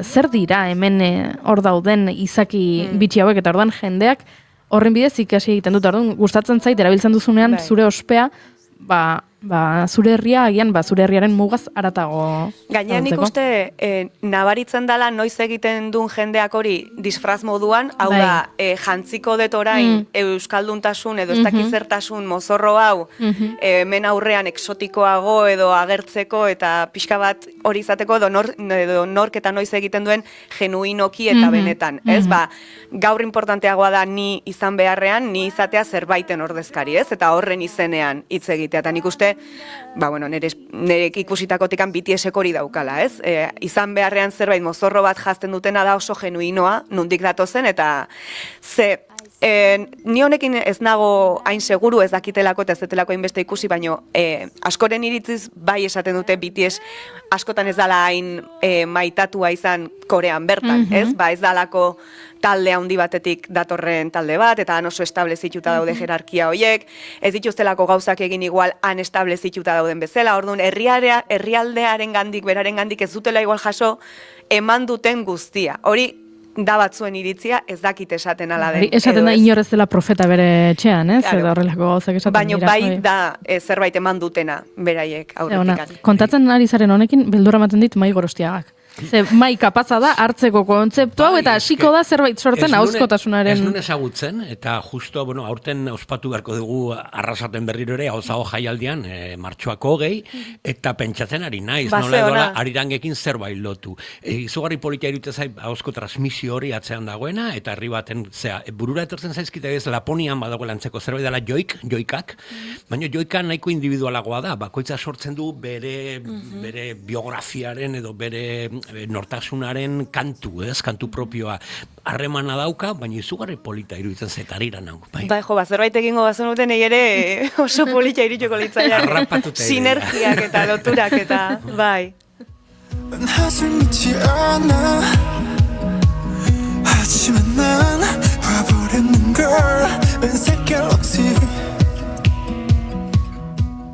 Zer dira hemen hor dauden izaki bitxi hauek, eta orduan jendeak horren bidez ikasi egiten dut. Orduan gustatzen zait erabiltzen duzunean zure ospea, zure herria, agian, zure herriaren mugaz aratago. Gainean nik uste, nabaritzen dela noiz egiten duen jendeak hori disfraz moduan, hau da, jantziko dut orain euskalduntasun edo ez dakizertasun mozorro hau, hemen aurrean eksotikoago edo agertzeko eta pixka bat hori izateko edo nork eta noiz egiten duen genuinoki eta benetan. Ez, gaur importanteagoa da ni izan beharrean, ni izatea zerbaiten ordezkari, ez? Eta horren izenean hitz egitea. Eta nik uste, nire ikusitakotikan BTS-ek hori daukala, ez? Izan beharrean zerbait mozorro bat jazten dutena da oso genuinoa, nundik datozen, eta ni honekin ez nago hain seguru ez dakitelako eta ez detelako hainbeste ikusi, baino askoren iritziz bai esaten dute BTS askotan ez dala hain maitatua izan Korean bertan, ez? Ez dalako talde handi batetik datorren talde bat, eta han oso establezituta daude jerarkia horiek, ez dituztelako gauzak egin igual han establezituta dauden bezala, orduan herrialdearen gandik, beraren gandik ez dutela igual jaso eman duten guztia. Hori da batzuen iritzia, ez dakit esaten ala den. Esaten da inorez dela profeta bere etxean, ez? Edo horrelako gauzak esaten dira. Baina bai da zerbait eman dutena beraiek aurretikan. Kontatzen ari zaren honekin, beldurra ematen dit Mai Gorostiagak. Ze mai kapaza da hartzeko kontzeptu hau eta hasiko da zerbait sortzen ahozkotasunaren. Ez nuen ezagutzen, eta justo, aurten ospatu beharko dugu arrasaten berriro ere, hauzago jaialdian, martxoako 20, eta pentsatzen ari naiz, nola edola, arirangekin zerbait lotu. Izugarri politia iruditzen zait, ahozko transmisio hori atzean dagoena, eta herri baten, burura etortzen zaizkite ez, Laponian badagoela antzeko zerbait dela joikak, baina joika nahiko individualagoa da, bakoitza sortzen du bere biografiaren edo bere nortasunaren kantu, ez? Kantu propioa harremana dauka, baina izugarri polita iruditzen zetarira nau. Zerbait egingo bazenuten ere oso polita iritsiko litzaiak. Sinergiak eta loturak eta, bai.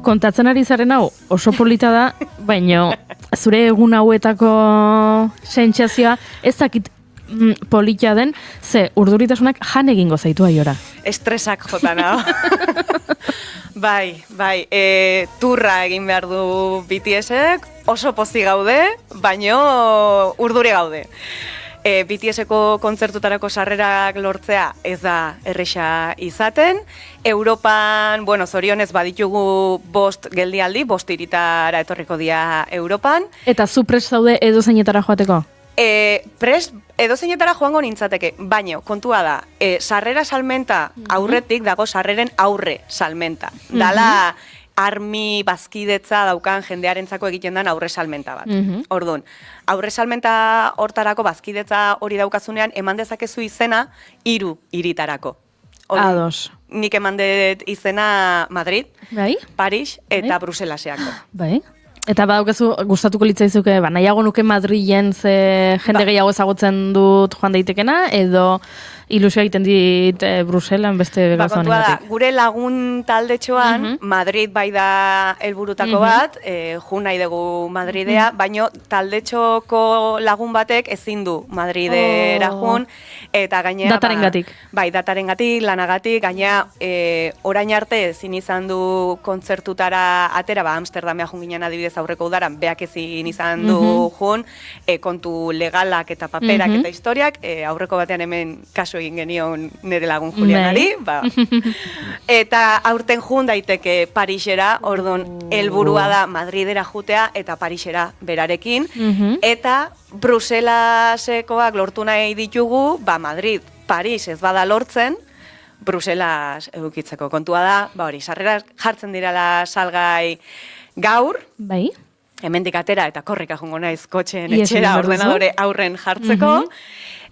Kontatzen ari zaren hau oso polita da, baina zure egun hauetako sentsazioa ez dakit polita den, ze urduritasunak jan egingo zaitu aiora. Estresak jotan hau. Bai, turra egin behar du BTS-ek, oso pozi gaude, baino urduri gaude. BTS-eko kontzertutarako sarrerak lortzea ez da erresa izaten. Europan, zorionez baditugu 5 geldialdi, 5 hiritara etorriko dira Europan. Eta zu prest zaude edozeinetara joateko? Prest edozeinetara joango nintzateke, baina kontua da, sarrera salmenta aurretik dago sarreren aurre salmenta. Dala armi bazkidetza daukan jendearentzako egiten den aurre salmenta bat. Orduan, aurre salmenta hortarako bazkidetza hori daukazunean eman dezakezu izena 3 hiritarako. Ados. Nik eman dut izena Madrid, Bai? Paris eta Bruselaseako. Bai. Eta badaukazu gustatuko litzaizuke, nahiago nuke Madrilen ze jende gehiago ezagutzen dut joan daitekena, edo ilusio egiten dit Bruselan beste gauza honengatik. Gure lagun taldetxoan, Madrid bai da helburutako bat, ju nahi dugu Madridea, baino taldetxoko lagun batek ezin du Madridera jun, eta gainera... Datarengatik. Bai, datarengatik, lanagatik, gainera orain arte ezin izan du kontzertutara atera, Amsterdamea jun ginen adibidez aurreko udaran, beak ezin izan du jun, kontu legalak eta paperak eta historiak, aurreko batean hemen kaso egin genion nire lagun Julianari, eta aurten jun daiteke Parisera, orduan helburua da Madridera jutea eta Parisera berarekin, eta Bruselasekoak lortu nahi ditugu, Madrid, Paris ez bada lortzen, Bruselas edukitzeko kontua da, hori, sarrerak jartzen dirala salgai gaur, bai, hemendik atera eta korrika jungo naiz kotxeen etxera ordenadore aurren jartzeko.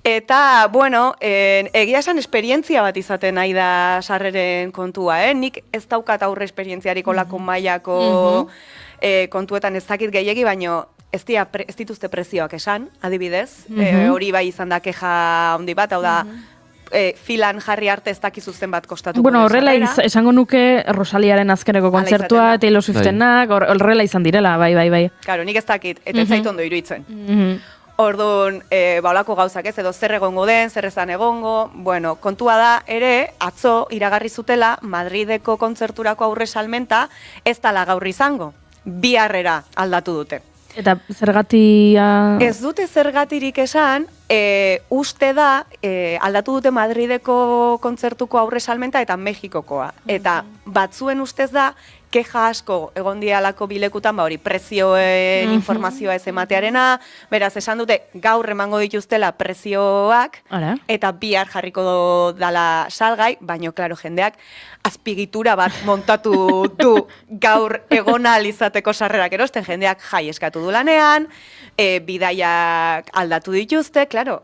Eta, egia esan esperientzia bat izaten nahi da sarreren kontua, Nik ez daukat aurre esperientziarik olako mailako kontuetan ez dakit gehiegi, baino ez dituzte prezioak esan, adibidez. Hori bai izan da keja handi bat, hau da, filan jarri arte ez dakizuzten bat kostatuko. Horrela esango nuke Rosaliaren azkeneko kontzertua, Taylor Swiftenak, horrela izan direla, bai. Claro, nik ez dakit, eta ez zait ondo iruditzen. Orduan, olako gauzak ez, edo zer egongo den, zer ezan egongo, kontua da ere, atzo iragarri zutela Madrideko kontzerturako aurre salmenta ez dala gaur izango, biharrera aldatu dute. Eta zergatia... Ez dute zergatirik esan, uste da, aldatu dute Madrideko kontzertuko aurre salmenta eta Mexikokoa. Eta batzuen ustez da, keja asko egon dialako bilekutan, hori prezioen informazioa ez ematearena, beraz esan dute gaur emango dituztela prezioak, eta bihar jarriko dala salgai, baino, klaro, jendeak azpigitura bat montatu du gaur egonal izateko sarrerak erosten, jendeak jai eskatu du lanean, bidaiak aldatu dituzte, klaro.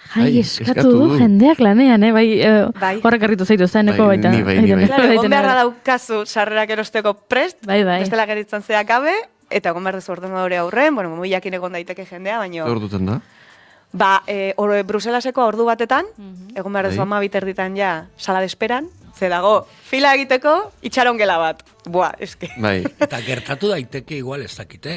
Jai, eskatu du jendeak lanean, horrek harritu zaitu zeneko baita. Egon beharra daukazu sarrerak erosteko prest, bestela geritzen zeak gabe, eta egon behar dezu ordenadore aurren, mobilakin egon daiteke jendea, baina... Zer duten da? Bruselaseko ordu batetan, egon behar dezu 12 erditan ja sala desperan, ze dago fila egiteko itxaron gela bat. Eske. Eta gertatu daiteke igual ez dakite,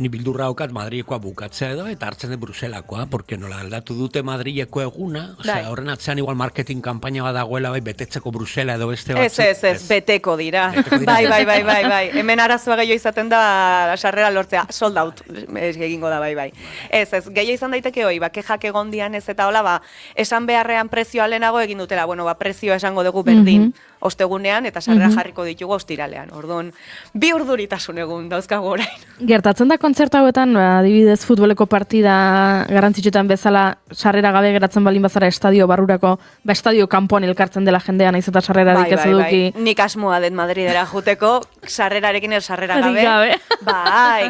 ni bildurra daukat Madrilekoa bukatzea edo, eta hartzen de Bruselakoa, porque nola aldatu dute Madrileko eguna, horren atzean igual marketing kampaina bat dagoela, betetzeko Brusela edo beste batzu. Ez, beteko dira. Bai. Hemen arazoa gehiago izaten da sarrera lortzea, sold out egingo da, bai. Ez, gehiago izan daiteke hoi, kejak egon dian ez eta hola, esan beharrean prezioa lehenago egin dutela, prezioa esango dugu berdin, ostegunean, eta sarrera jarriko ditugu ostiralean. Orduan, 2 urduritasun egun dauzkagu orain. Gertatzen da kontzertu hauetan, adibidez futboleko partida garrantzitsuetan bezala sarrera gabe geratzen balin bazara estadio barrurako, estadio kanpoan elkartzen dela jendea naiz eta sarrerarik ez eduki. Nik asmoa den Madridera juteko, sarrerarekin edo sarrera gabe.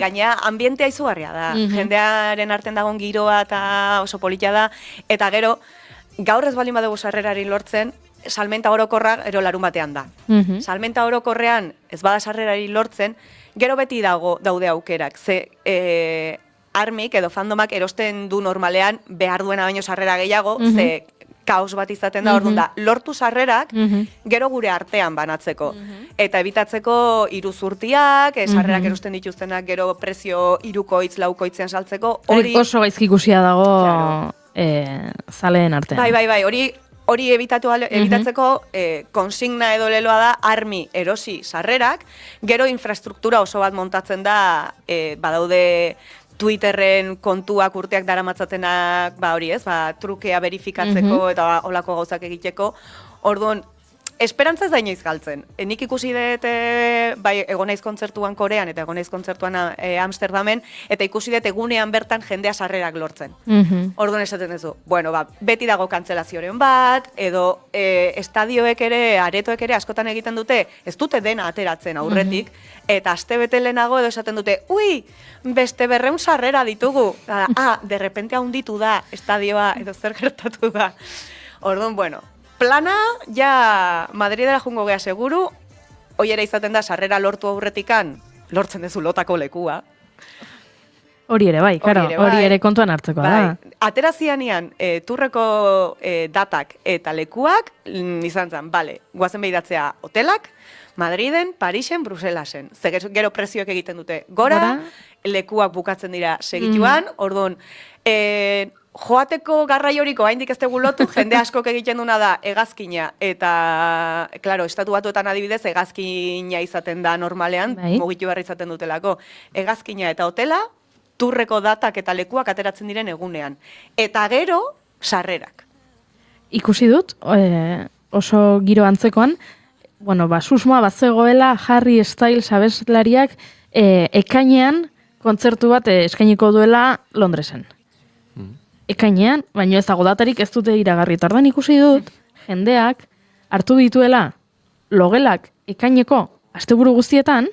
Gaina ambientea izugarria da. Jendearen artean dagoen giroa eta oso polita da. Eta gero, gaur ez balin badugu sarrerari lortzen, salmenta orokorra gero larun batean da. Salmenta orokorrean ez bada sarrerari lortzen, gero beti daude aukerak. Ze armik edo fandomak erosten du normalean behar duena baino sarrera gehiago, ze kaos bat izaten da, orduan da, lortu sarrerak gero gure artean banatzeko. Eta ebitatzeko iruzurtiak, sarrerak erosten dituztenak gero prezio 3koitz, 4koitzean saltzeko. Oso gaizki ikusia dago zaleen artean. Bai, hori ebitatzeko konsigna edo leloa da armi erosi sarrerak, gero infrastruktura oso bat montatzen da badaude Twitterren kontuak urteak daramatzatenak, hori ez, trukea verifikatzeko eta olako gauzak egiteko. Orduan, esperantza ez da inoiz galtzen. Nik ikusi dut, bai, egon naiz kontzertuan Korean eta egon naiz kontzertuan Amsterdamen, eta ikusi dut egunean bertan jendea sarrerak lortzen. Orduan esaten duzu, bueno, beti dago kantzelazioren bat, edo estadioek ere, aretoek ere askotan egiten dute, ez dute dena ateratzen aurretik, eta astebete lehenago edo esaten dute, ui, beste 200 sarrera ditugu. De repente handitu da estadioa edo zer gertatu da. Orduan, bueno, plana, ja Madridera jungo gea seguru, hoi ere izaten da sarrera lortu aurretikan, lortzen dezu lotako lekua. Hori ere bai, karo, hori ere kontuan hartzeko da. Aterazianean turreko datak eta lekuak, izan zen, guazen behidatzea hotelak, Madriden, Parisen, Bruselasen. Gero prezioek egiten dute gora, lekuak bukatzen dira segituan, orduan, joateko garraioriko haindik ez dugu lotu, jende askok egiten duna da hegazkina, eta, klaro, estatu batuetan adibidez, hegazkina izaten da normalean, mugitu behar izaten dutelako. Hegazkina eta hotela, turreko datak eta lekuak ateratzen diren egunean. Eta gero, sarrerak. Ikusi dut, oso giro antzekoan, susmoa bazegoela Harry Styles abeslariak ekainean kontzertu bat eskainiko duela Londresen. Ekainean, baina ez dago datarik ez dute iragarri. Ordan ikusi dut, jendeak hartu dituela logelak ekaineko asteburu guztietan,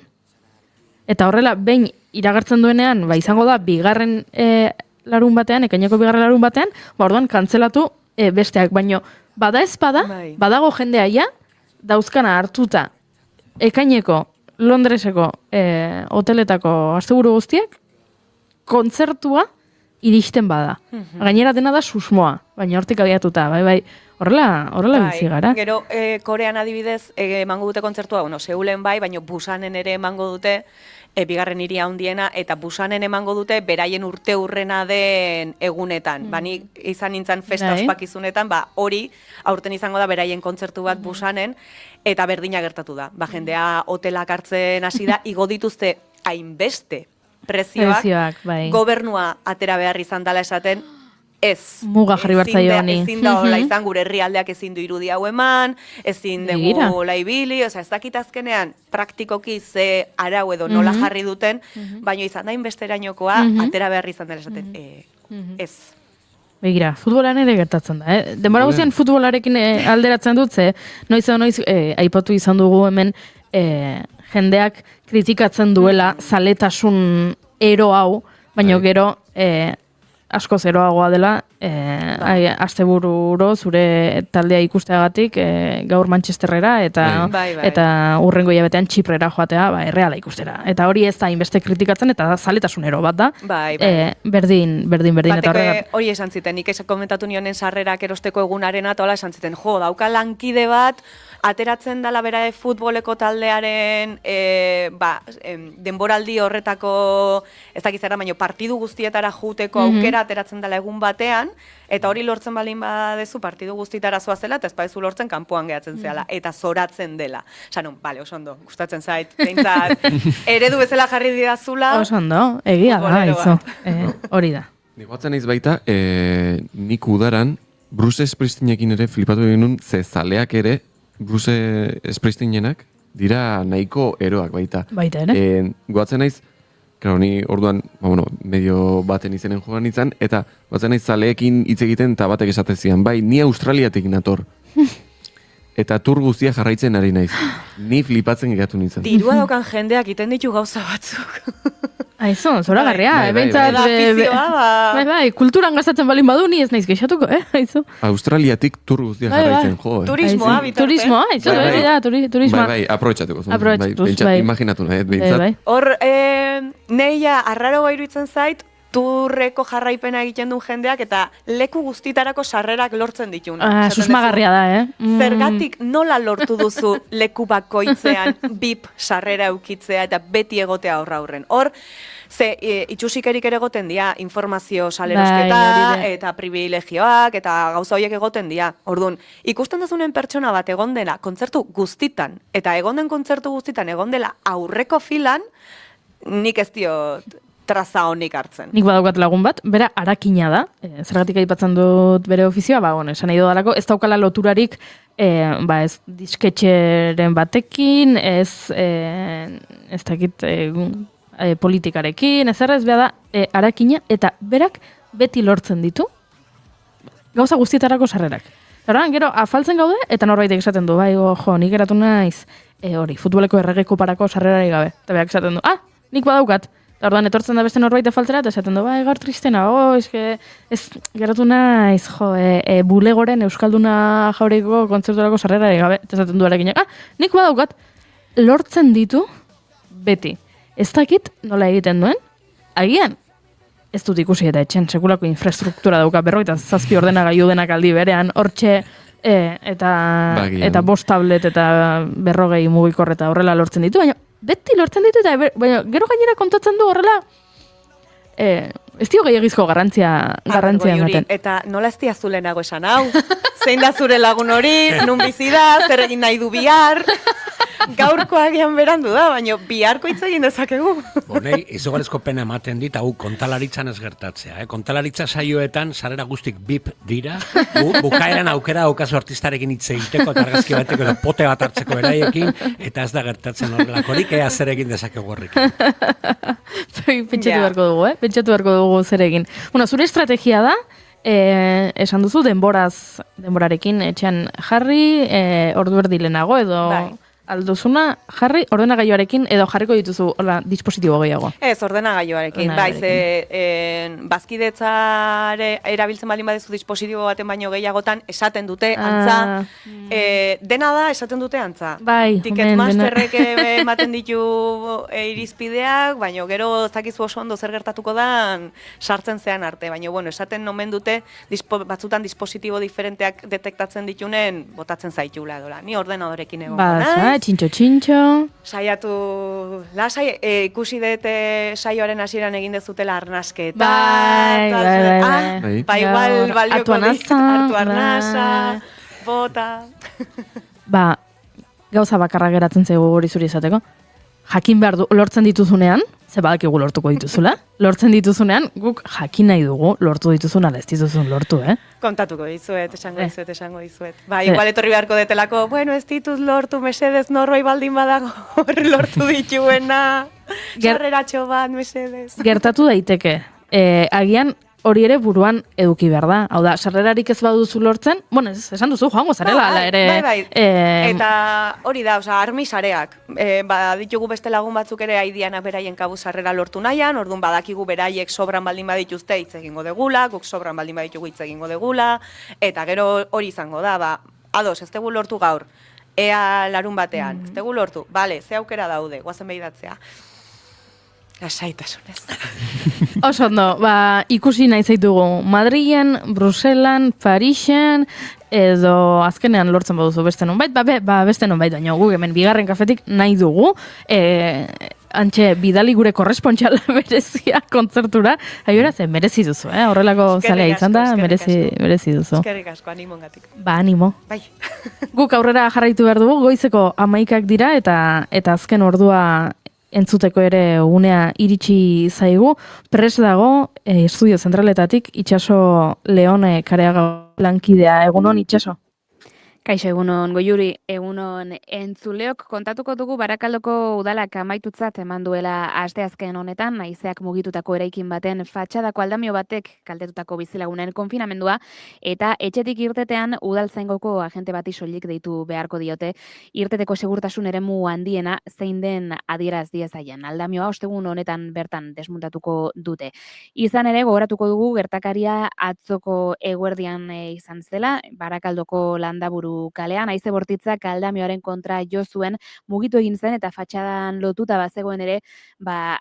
eta horrela, behin iragartzen duenean, izango da, bigarren larun batean, ekaineko bigarren larun batean, orduan kantzelatu besteak, baino bada ez badago jendea dauzkana hartuta ekaineko Londreseko hoteletako asteburu guztiak, kontzertua iristen bada. Gainera dena da susmoa, baina hortik abiatuta, horrela bizi gara. Gero, Korean adibidez, emango dute kontzertua, Seulen baina Busanen ere emango dute, bigarren hiria handiena, eta Busanen emango dute beraien urte hurrena den egunetan. Ni izan nintzen festa ospakizunetan, hori aurten izango da beraien kontzertu bat Busanen, eta berdina gertatu da. Jendea hotelak hartzen hasi da, igo dituzte hainbeste prezioak, gobernua atera behar izan dela esaten, ez. Muga jarri bartzaio honi. Ezin da hola izan, gure herrialdeak ezin du irudi hau eman, ezin dugu laibili, ez dakit azkenean praktikoki ze arau edo nola jarri duten, baina izan da inbesterainokoa atera behar izan dela esaten, ez. Begira, futbolan ere gertatzen da, Denbora guztian futbolarekin alderatzen dut, noiz aipatu izan dugu hemen jendeak kritikatzen duela zaletasun ero hau, baina gero asko zeroagoa dela astebururo zure taldea ikusteagatik gaur Manchesterrera eta hurrengo hilabetean Txiprera joatea erreala ikustera. Eta hori ez da inbeste kritikatzen eta zaletasun ero bat da. Berdin. Bateke hori esan ziten, nik komentatu nionen sarrerak erosteko egunarena eta hola esan ziten, dauka lankide bat, ateratzen dela bera futboleko taldearen denboraldi horretako, ez dakizera, baina partidu guztietara juteko aukera ateratzen dela egun batean, eta hori lortzen balin badezu partidu guztietara zoazela, eta ez badezu lortzen kanpoan gehatzen zehala, eta zoratzen dela. Sanon, oso ondo, gustatzen zait, behintzat, eredu bezala jarri didazula. Oso ondo, egia da, izo, hori da. Nigoatzen naiz baita, nik udaran, Bruce Springsteenekin ere flipatu genuen, ze zaleak ere, Bruce Springsteenenak dira nahiko eroak baita. Baita ere. Goatzen naiz, ni orduan, medio baten izenen joan nintzen, eta goatzen naiz zaleekin hitz egiten eta batek esatezian, ni Australiatik nator. Eta tur guztia jarraitzen ari naiz. Ni flipatzen geratu nintzen. Dirua daukan jendeak iten ditu gauza batzuk. Aizo, zora garria, kulturan gastatzen balin badu, ni ez naiz geixatuko, aizo. Australiatik tur guztia jarraitzen, jo. Turismoa, bitarte. Turismoa, aizo, turismoa. Aprobetxatuko zuen. Aprobetxatuz, Imaginatu nahi, hor, neia arraro gairuitzen zait, turreko jarraipena egiten duen jendeak eta leku guztitarako sarrerak lortzen dituna. Susmagarria da, Zergatik nola lortu duzu leku bakoitzean bip sarrera eukitzea eta beti egotea aurren. Hor, itxusikerik ere egoten dira, informazio salerosketa eta privilegioak eta gauza horiek egoten dira. Orduan, ikusten duzunen pertsona bat egon dela kontzertu guztitan, eta egon den kontzertu guztitan egon dela aurreko filan, nik ez diot traza honik hartzen. Nik badaukat lagun bat, bera arakina da, zergatik aipatzen dut bere ofizioa, esan nahi dudalako, ez daukala loturarik, ez disketxeren batekin, ez dakit politikarekin, ez da arakina, eta berak beti lortzen ditu, gauza guztietarako sarrerak. Horan, gero, afaltzen gaude, eta norbaitek esaten du, nik geratu naiz, futboleko erregeko parako sarrerari gabe. Eta berak esaten du, nik badaukat. Eta orduan, etortzen da beste norbait faltzera, eta esaten du, gaur tristena, ez geratu naiz, bulegoren Euskalduna Jauriko kontzerturako sarrerari gabe. Eta esaten du arekinak, nik badaukat, lortzen ditu, beti. Ez dakit nola egiten duen, agian, ez dut ikusi eta etxen sekulako infrastruktura dauka 57 ordenagailu denak aldi berean, hortxe eta 5 tablet eta 40 mugikor eta horrela lortzen ditu, baina beti lortzen ditu eta baina gero gainera kontatzen du horrela ez dio gehiagizko garrantzia ematen. Eta nola ez diazu lehenago esan hau? Zein da zure lagun hori, nun bizi da, zer egin nahi du bihar? Gaurko agian berandu da, baina biharko hitz egin dezakegu. Honei, izugarrizko pena ematen dit, hau kontalaritzan ez gertatzea. Kontalaritza saioetan, sarrera guztik bip dira, bukaeran aukera daukazu artistarekin hitz egiteko, eta argazki bateko, eta pote bat hartzeko beraiekin, eta ez da gertatzen horrelakorik, ea zer egin dezakegu horrekin. Pentsatu beharko dugu, pentsatu beharko dugu zer egin. Bueno, zure estrategia da, esan duzu denborarekin etxean jarri, ordu erdi lehenago edo... Alduzuna jarri ordenagailuarekin edo jarriko dituzu dispositibo gehiago? Ez, ordenagailuarekin. Bazkidetzare erabiltzen baldin badezu dispositibo baten baino gehiagotan esaten dute antza. Dena da esaten dute antza. Ticketmasterrek ematen ditu irizpideak, baino gero zakizu oso ondo zer gertatuko da sartzen zean arte. Baina, esaten nomen dute batzutan dispositibo diferenteak detektatzen ditunen botatzen zaitula dola. Ni ordenadorekin egon naiz. Txintxo. Saiatu, lasai, ikusi dut saioaren hasieran egin dezutela arnasketa. Igual balioko hartu arnasa, bota. Gauza bakarra geratzen zaigu hori zuri izateko. Jakin behar du, lortzen dituzunean, ze badakigu lortuko dituzula, lortzen dituzunean, guk jakin nahi dugu lortu dituzun ala ez dituzun lortu, Kontatuko dizuet, esango dizuet. Igual etorri beharko detelako, ez dituz lortu, mesedez norbait baldin badago, lortu dituena, sarreratxo bat, mesedez. Gertatu daiteke, agian hori ere buruan eduki behar da. Hau da, sarrerarik ez baduzu lortzen, esan duzu, joango zarela, ala ere... Eta hori da, armi sareak. Ditugu beste lagun batzuk ere aidianak beraien kabu sarrera lortu nahian, orduan badakigu beraiek sobran baldin badituzte hitz egingo degula, guk sobran baldin baditugu hitz egingo degula, eta gero hori izango da, ados, ez dugu lortu gaur, ea larun batean, ez dugu lortu, bale, ze aukera daude, guazen behidatzea. Lasaitasunez. Oso ondo, ikusi nahi zaitugu Madrilen, Bruselan, Parisen, edo azkenean lortzen baduzu beste nonbait, beste nonbait, baina guk hemen bigarren kafetik nahi dugu, antxe bidali gure korrespontxal berezia kontzertura, aiora zen merezi duzu, horrelako zalea izan da, merezi duzu. Eskerrik asko, animoengatik. Animo. Bai. Guk aurrera jarraitu behar dugu, goizeko 11 dira, eta azken ordua entzuteko ere unea iritsi zaigu. Prest dago, estudio zentraletatik, Itxaso Leone Kareaga lankidea. Egunon, Itxaso? Kaixo, egunon, Goiuri, egunon entzuleok kontatuko dugu Barakaldoko udalak amaitutzat eman duela asteazken honetan, haizeak mugitutako eraikin baten fatxadako aldamio batek kaltetutako bizilagunen konfinamendua, eta etxetik irtetean udaltzaingoko agente bati soilik deitu beharko diote, irteteko segurtasun eremu handiena zein den adieraz diezaien. Aldamioa ostegun honetan bertan desmuntatuko dute. Izan ere, gogoratuko dugu gertakaria atzoko eguerdian izan zela, Barakaldoko landaburu kalean, haize bortitzak aldamioaren kontra jo zuen, mugitu egin zen eta fatxadan lotuta bazegoen ere,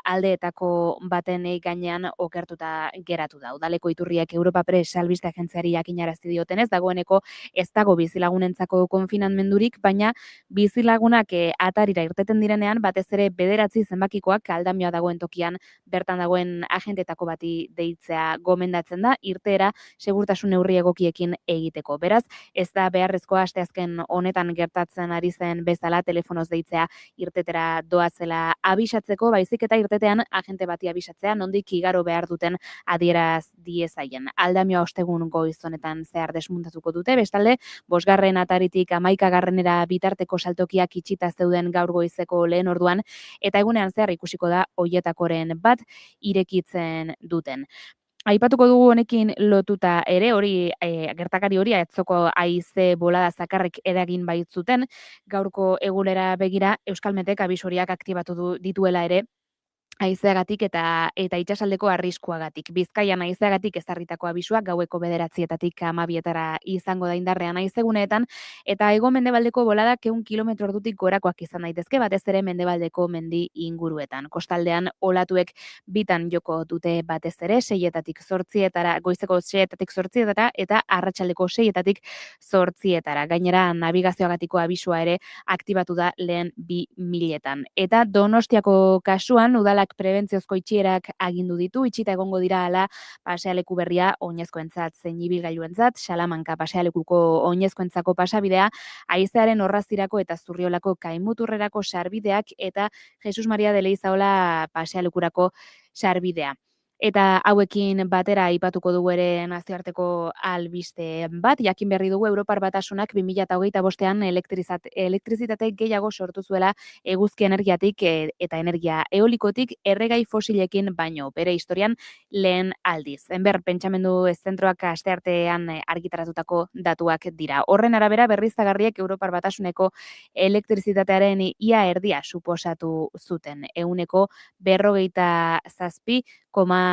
aldeetako baten gainean okertuta geratu da. Udaleko iturriak Europa Press albiste agentziari jakinarazi diotenez, dagoeneko ez dago bizilagunentzako konfinamendurik, baina bizilagunak atarira irteten direnean, batez ere 9 zenbakikoak aldamioa dagoen tokian bertan dagoen agentetako bati deitzea gomendatzen da, irteera segurtasun neurri egokiekin egiteko. Beraz, ez da beharrezkoa asteazken honetan gertatzen ari zen bezala telefonoz deitzea irtetera doazela abisatzeko, baizik eta irtetean agente bati abisatzea nondik igaro behar duten adieraz diezaien. Aldamioa ostegun goiz honetan zehar desmuntatuko dute, bestalde 5. ataritik 11. bitarteko saltokiak itxita zeuden gaur goizeko lehen orduan, eta egunean zehar ikusiko da hoietakoren bat irekitzen duten. Aipatuko dugu honekin lotuta ere, gertakari hori atzoko haize bolada zakarrek eragin baitzuten, gaurko egunera begira Euskalmetek abisoriak aktibatu dituela ere, haizeagatik eta itsasaldeko arriskuagatik. Bizkaian haizeagatik ezarritako abisuak gaueko 9:00 12:00 izango da indarrean haizeguneetan, eta hego-mendebaldeko boladak 100 km ordutik gorakoak izan daitezke, batez ere mendebaldeko mendi inguruetan. Kostaldean olatuek bitan joko dute batez ere, 6:00 8:00, goizeko 6:00 8:00 eta arratsaldeko 6:00 8:00. Gainera, nabigazioagatiko abisua ere aktibatu da lehen 2000-etan. Eta Donostiako kasuan udalak prebentziozko itxierak agindu ditu, itxita egongo dira hala pasealeku berria oinezkoentzat zein ibilgailuentzat, Salamanka pasealekuko oinezkoentzako pasabidea, haizearen orrazirako eta Zurriolako Kaimuturrerako sarbideak eta Jesus Maria de Leizaola pasealekurako sarbidea. Eta hauekin batera aipatuko dugu ere nazioarteko albiste bat, jakin berri dugu Europar Batasunak 2025ean elektrizitate gehiago sortu zuela eguzki energiatik eta energia eolikotik erregai fosilekin baino, bere historian lehen aldiz. Enber, pentsamendu zentroak asteartean argitaratutako datuak dira. Horren arabera berriztagarriek Europar Batasuneko elektrizitatearen ia erdia suposatu zuten, 47,7.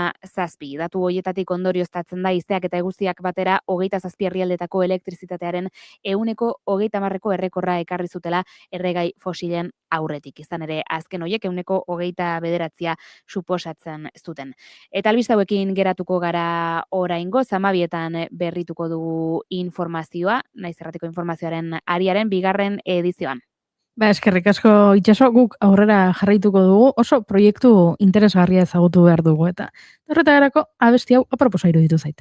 Datu horietatik ondorioztatzen da haizeak eta eguzkiak batera 27 herrialdetako elektrizitatearen 130% errekorra ekarri zutela erregai fosilen aurretik. Izan ere, azken horiek 129% suposatzen zuten. Eta albiste hauekin geratuko gara oraingoz, 12:00 berrituko dugu informazioa, naiz erratiko informazioaren ariaren 2. edizioan. Eskerrik asko Itxaso, guk aurrera jarraituko dugu, oso proiektu interesgarria ezagutu behar dugu, eta horretarako abesti hau aproposa iruditu zait.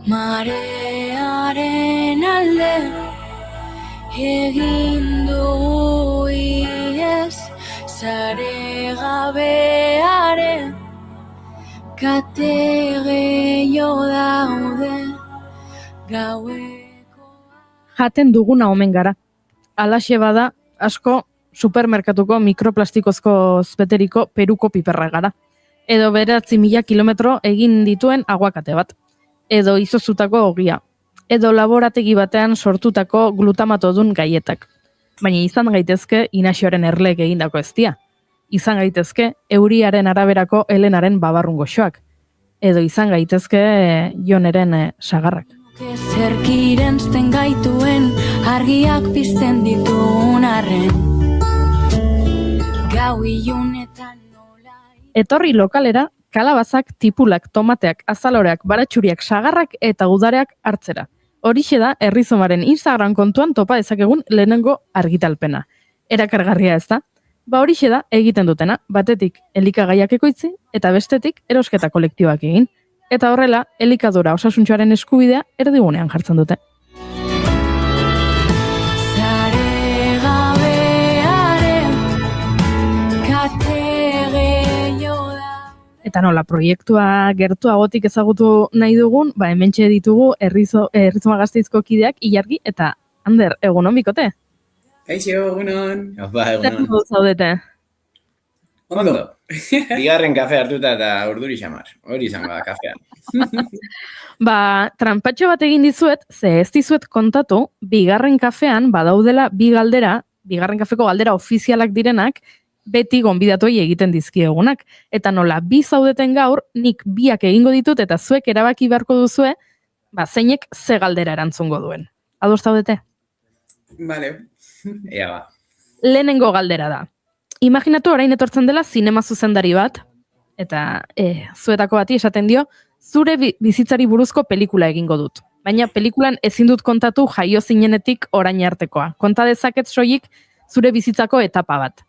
Marearen alde egin dugu iez, sare gabearen kate gehiago daude gaueko. Jaten duguna omen gara. Alaxe bada, asko supermerkatuko mikroplastikozkoz beteriko Peruko piperra gara. Edo 9.000 kilometro egin dituen aguakate bat. Edo izozutako ogia, edo laborategi batean sortutako glutamatodun gaietak. Baina izan gaitezke Inaxioaren erleek egindako eztia. Izan gaitezke euriaren araberako Helenaren babarrun goxoak. Edo izan gaitezke Joneren sagarrak. Zerkirentzten gaituen argiak pizten ditugun arren. Gau ilunetan Etorri lokalera, kalabazak, tipulak, tomateak, azaloreak, baratxuriak, sagarrak eta udareak hartzera. Horixe da Herrizomaren Instagram kontuan topa dezakegun lehenengo argitalpena. Erakargarria ez da? Horixe da egiten dutena, batetik elikagaiak ekoitzi eta bestetik erosketa kolektiboak egin. Eta horrela, elikadura osasuntsuaren eskubidea erdigunean jartzen dute. Eta nola, proiektua gertuagotik ezagutu nahi dugun, hementxe ditugu Herrizoma Gasteizko kideak Ilargi eta Ander, egunon bikote? Kaixo, egunon. Zer modu zaudete? Ondo. Bigarren kafe hartuta eta urduri xamar. Hori izango da kafean. Tranpatxo bat egin dizuet, ze ez dizuet kontatu, bigarren kafean badaudela bigarren kafeko galdera ofizialak direnak, beti gonbidatuei egiten dizkiegunak. Eta nola, bi zaudeten gaur, nik biak egingo ditut eta zuek erabaki beharko duzue, zeinek ze galdera erantzungo duen. Ados zaudete? Vale, ea ba. Lehenengo galdera da. Imaginatu orain etortzen dela zinema zuzendari bat, eta zuetako bati esaten dio, zure bizitzari buruzko pelikula egingo dut. Baina pelikulan ezin dut kontatu jaio zinenetik orain artekoa. Konta dezaket soilik zure bizitzako etapa bat.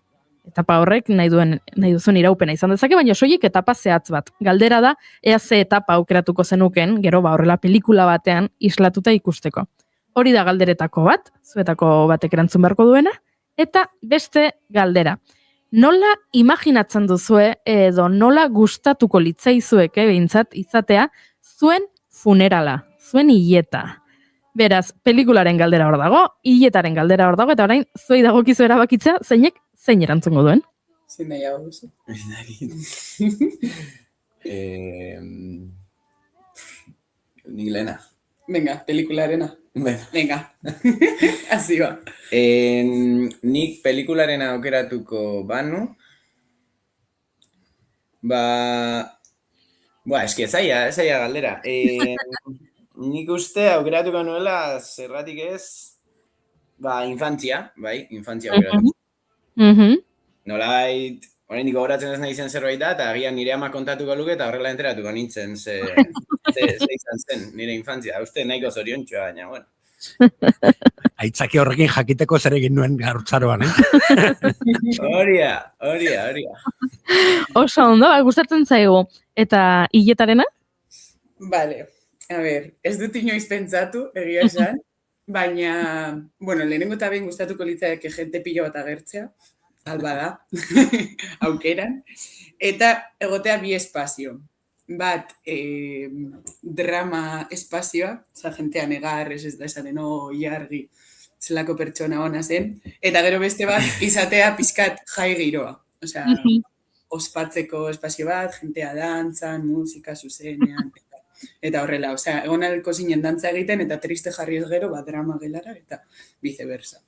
Etapa horrek nahi duzuen iraupena izan dezake, baina soilik etapa zehatz bat. Galdera da, ea ze etapa aukeratuko zenuken, gero horrela pelikula batean islatuta ikusteko. Hori da galderetako bat, zuetako batek erantzun beharko duena, eta beste galdera. Nola imaginatzen duzue edo nola gustatuko litzaizueke behintzat izatea zuen funerala, zuen hileta. Beraz, pelikularen galdera hor dago, hiletaren galdera hor dago, eta orain zuei dagokizu erabakitzea zeinek zein erantzungo duen. Zein nahi hau duzu? Nik lehena. Venga, pelikularena. Venga, así va. Nik pelikularena aukeratuko banu, eski zaila galdera. Nik uste aukeratuko nuela zerratik ez, infantzia aukeratuko. Nolait, oraindik gogoratzen ez nahi zen zerbait da, eta agian nire ama kontatuko luke eta horrela enteratuko nintzen ze izan zen nire infantzia. Uste nahiko zoriontxoa, baina, bueno. Aitzaki horrekin jakiteko zer egin nuen gartzaroan, Horia. Oso ondo, gustatzen zaigu. Eta hiletarena? Vale, a ver, ez dut inoiz pentsatu, egia esan, baina, bueno, lehenengo eta behin gustatuko litzaeke jente pilo bat agertzea, alba da, aukeran, eta egotea bi espazio. Bat, drama espazioa, jentea negar, ez da esaten, iargi, zelako pertsona ona zen, eta gero beste bat, izatea pizkat jai giroa. Osea, ospatzeko espazio bat, jentea dantzan, musika, zuzenean, eta horrela. Osea, egon alko zinen dantza egiten, eta triste jarri ez gero, drama gelara, eta viceversa.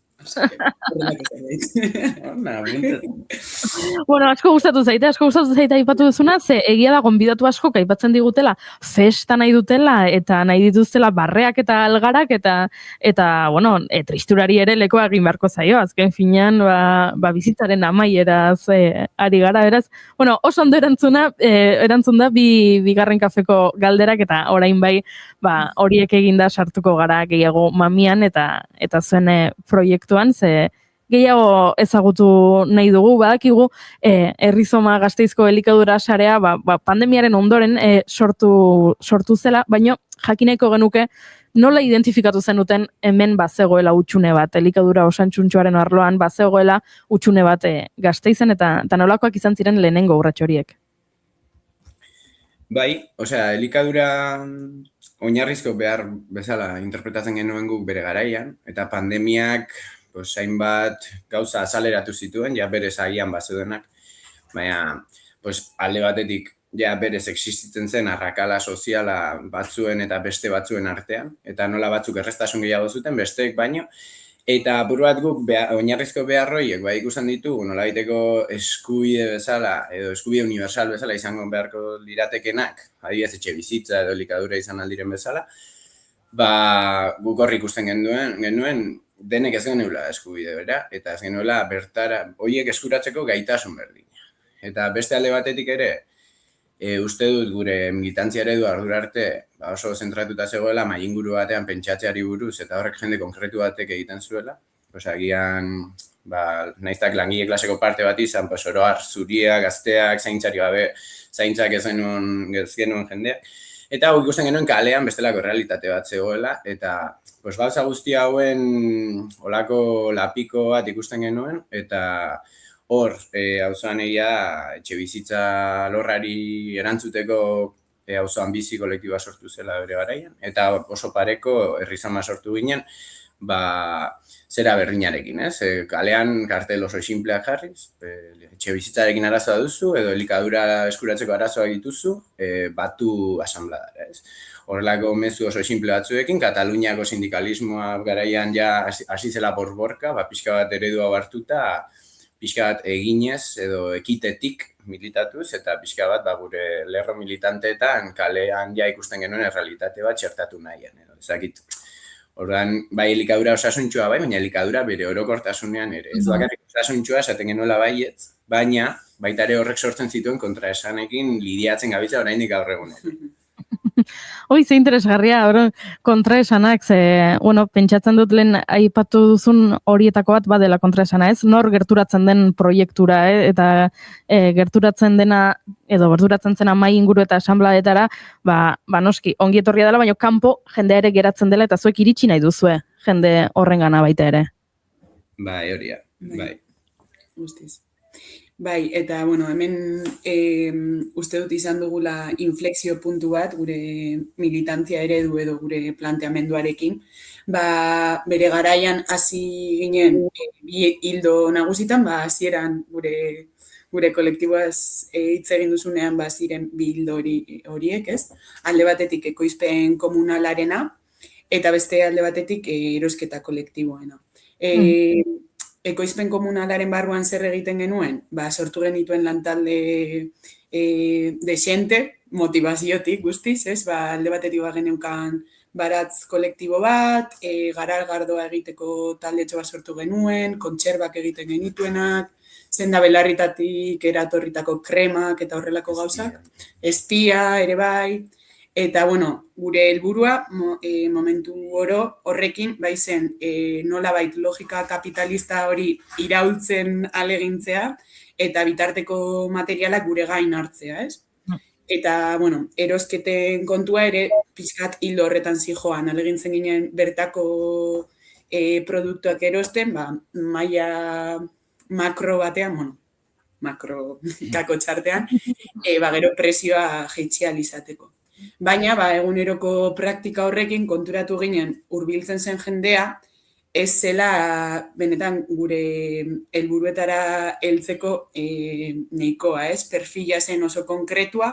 Bueno, asko gustatu zaite aipatu duzuna, ze egia da gonbidatu asko aipatzen digutela festa nahi dutela eta nahi dituztela barreak eta algarak eta bueno, tristurari ere lekoa egin beharko zaio, azken finean bizitzaren amaieraz ari gara, beraz. Bueno, oso ondo erantzun da bigarren kafeko galderak eta orain bai horiek eginda sartuko gara gehiago mamian eta zuen proiektuan, ze gehiago ezagutu nahi dugu, badakigu Errizoma Gasteizko elikadura sarea pandemiaren ondoren sortu zela, baina jakineko genuke nola identifikatu zenuten hemen bazegoela hutsune bat, elikadura osantsuntsuaren arloan bazegoela hutsune bat Gasteizen eta nolakoak izan ziren lehenengo urrats horiek. Bai, osea, elikadura oinarrizko behar bezala interpretatzen genuen guk bere garaian, eta pandemiak hainbat gauza azaleratu zituen, berez agian bazeudenak, baina alde batetik berez existitzen zen arrakala soziala batzuen eta beste batzuen artean, eta nola batzuk erreztasun gehiago zuten, besteek baino, eta apur bat guk oinarrizko beharroiek ikusten ditugu nola baiteko eskubide bezala, edo eskubide universal bezala izango beharko liratekenak, adibidez etxe bizitza edo elikadura izan aldiren bezala, guk horri ikusten genuen denek ez genuela eskubide bera, eta ez genuela bertara horiek eskuratzeko gaitasun berdina. Eta beste alde batetik ere, uste dut gure militantzia eredu ardura arte oso zentratuta zegoela mainguru batean pentsatzeari buruz eta horrek jende konkretu batek egiten zuela. Agian, naiztak langile klaseko parte bat izan, oroar zuria, gazteak, zaintzari gabe, zaintzak ez genuen jendeak. Eta ikusten genuen kalean bestelako realitate bat zegoela, eta gauza guzti hauen olako lapiko bat ikusten genuen, eta hor, auzoan etxe bizitza lorrari erantzuteko auzoan bizi kolektiba sortu zela bere garaian, eta oso pareko Errizoma sortu ginen, zera berdinarekin, ez? Kalean kartel oso sinpleak jarriz, etxe bizitzarekin arazoa duzu, edo elikadura eskuratzeko arazoa dituzu, batu asanbladara, ez? Horrelako mezu oso simple batzuekin, Kataluniako sindikalismoa garaian hasi zela borborka, pixka bat eredua hartuta, pixka bat eginez edo ekitetik militatuz, eta pixka bat gure lerro militanteetan kalean ikusten genuen errealitate bat txertatu nahian. Ezakit, orduan, elikadura osasuntxua baina elikadura bere orokortasunean ere. Ez bakarrik osasuntxua esaten genuela baietz, baina baita ere horrek sortzen zituen kontraesanekin lidiatzen gabiltza oraindik gaur egunean. Hoi, ze interesgarria, kontraesanak, pentsatzen dut lehen aipatu duzun horietako bat badela kontraesana, ez? Nor gerturatzen den proiektura, eta gerturatzen zena mai inguru eta asanblaetara, noski, ongi etorria dela, baina kanpo jendea ere geratzen dela, eta zuek iritsi nahi duzue jende horrengana baita ere. Bai, horia, bai. Guztiz. Bai, eta, hemen uste dut izan dugula inflexio puntu bat, gure militantzia eredu edo gure planteamenduarekin. Bere garaian hasi ginen bi hildo nagusitan, hasieran gure kolektiboaz hitz egin duzunean ziren bi hildo horiek, ez? Alde batetik ekoizpen komunalarena, eta beste alde batetik erosketa kolektiboena. Ekoizpen komunalaren barruan zer egiten genuen? Sortu genituen lantalde desente, motivaziotik guztiz, ez? Alde batetik geneukan baratz kolektibo bat, gardoa egiteko taldetxo bat sortu genuen, kontserbak egiten genituenak, zenda belarritatik eratorritako kremak eta horrelako gauzak, espia ere bai, eta, gure helburua momentu oro horrekin, zen nolabait logika kapitalista hori iraultzen alegintzea eta bitarteko materialak gure gain hartzea, ez? Eta, erosketen kontua ere pixkat hildo horretan zijoan, alegintzen ginen bertako produktuak erosten, maila makro batean, makro kako txartean, gero presioa jaitsi ahal izateko. Baina, eguneroko praktika horrekin konturatu ginen hurbiltzen zen jendea, ez zela benetan gure helburuetara heltzeko nahikoa, ez? Perfila zen oso konkretua,